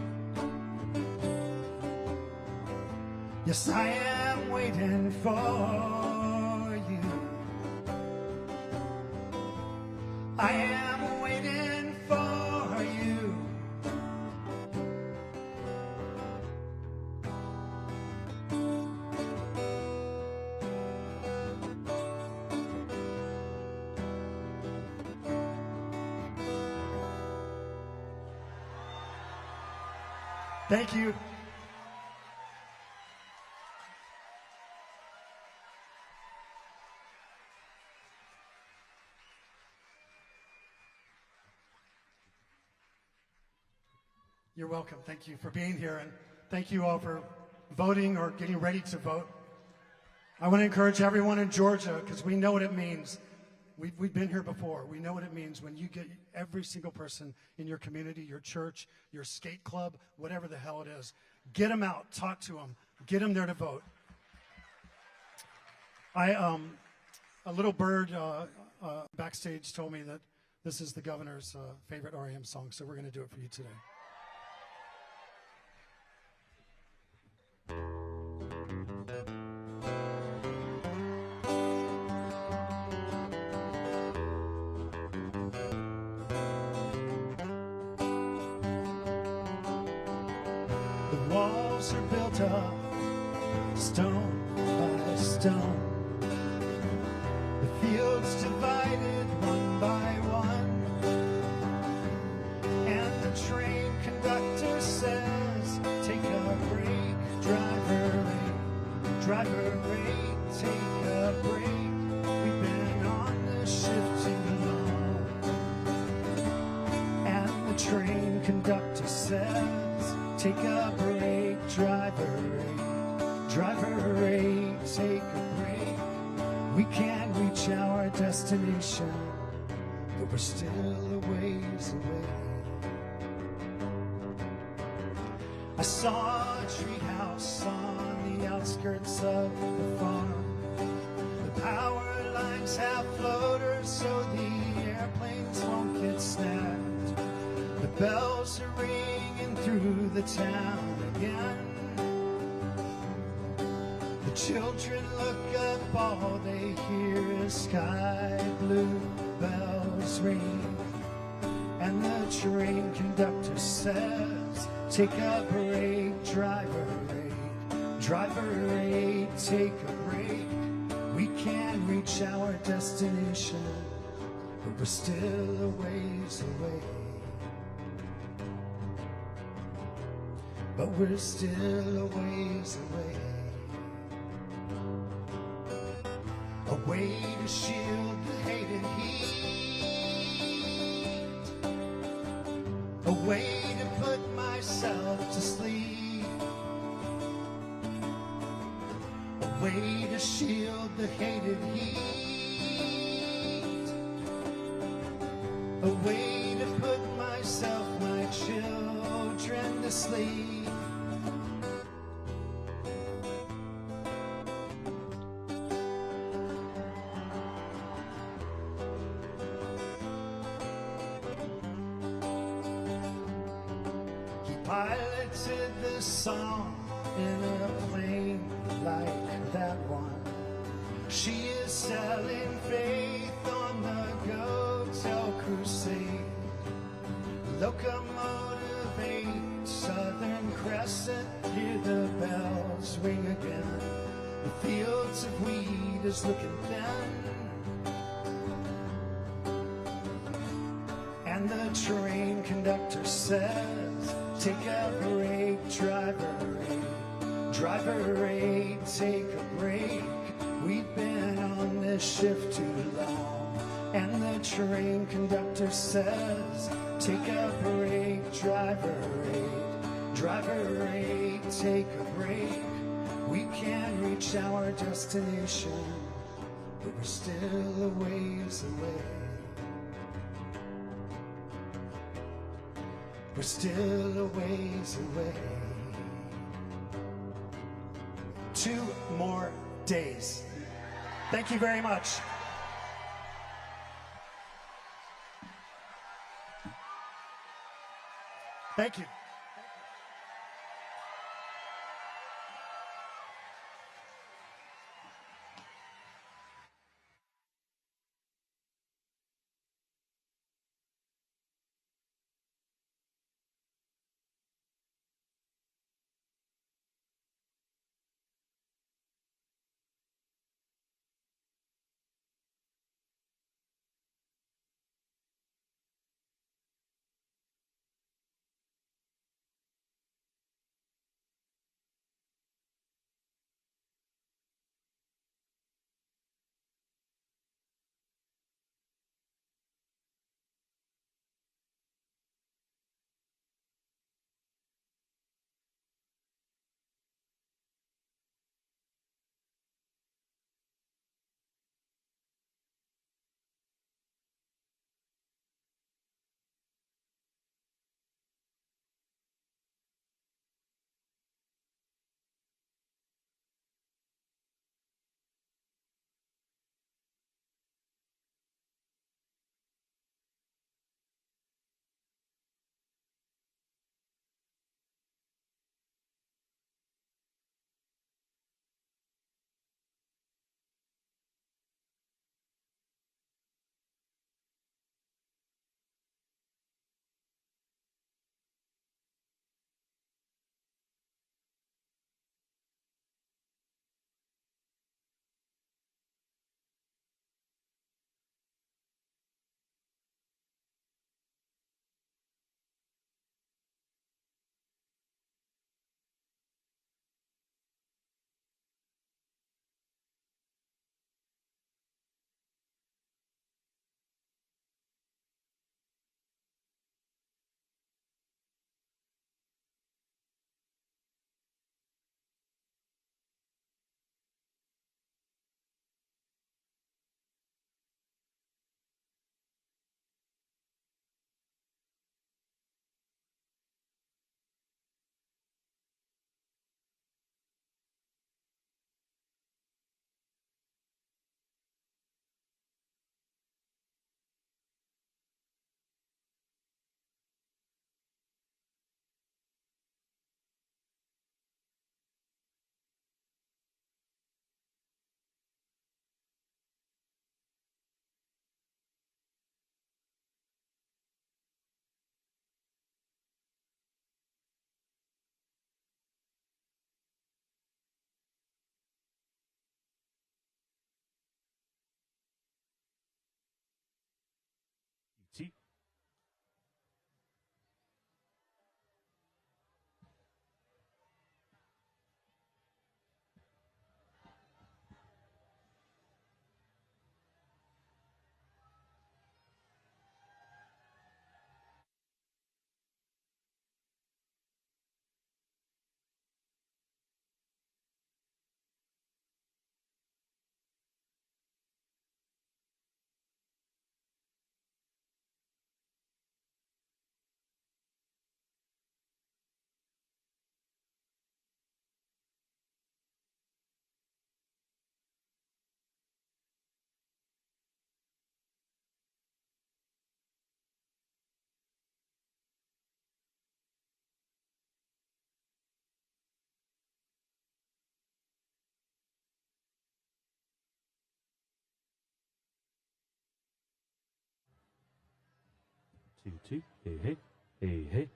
Yes, I am waiting for you. I am waiting for you. Thank you. You're welcome. Thank you for being here, and thank you all for voting or getting ready to vote. I want to encourage everyone in Georgia, because we know what it means. We've been here before. We know what it means when you get every single person in your community, your church, your skate club, whatever the hell it is. Get them out, talk to them, get them there to vote. A little bird backstage told me that this is the governor's favorite REM song, so we're going to do it for you today. The walls are built up, stone by stone. The fields divided one by one, and the train connected conductor says, take a break, driver rate, driver rate, take a break. We've been on the shift too long. And the train conductor says, take a break, driver rate, take a break. We can't reach our destination, but we're still a ways away. I saw a treehouse on the outskirts of the farm. The power lines have floaters so the airplanes won't get snapped. The bells are ringing through the town again. The children look up, all they hear is sky blue bells ring. And the train conductor says, take a break, driver rate, take a break. We can't reach our destination, but we're still a ways away. But we're still a ways away. A way to shield the hated heat, a way to put myself to sleep, a way to shield the hated heat, a way to put myself, my children to sleep. Piloted this song in a plane like that one. She is selling faith on the go-tell crusade. Locomotive 8, Southern Crescent, hear the bells ring again. The fields of wheat is looking thin, and the train conductor says, take a break, driver rate, take a break. We've been on this shift too long. And the train conductor says, take a break, driver rate, take a break. We can't reach our destination, but we're still a ways away. We're still a ways away. 2 more days. Thank you very much. Thank you. 2, 2. Hey, hey. Hey, hey.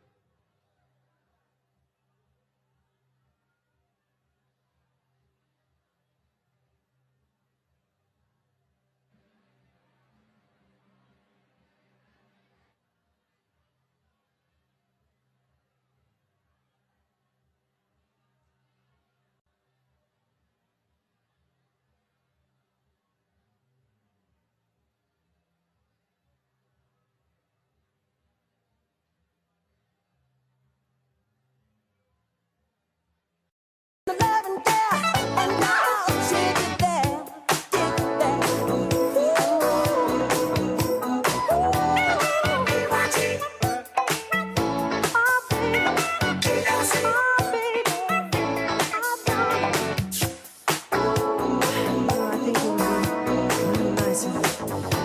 The love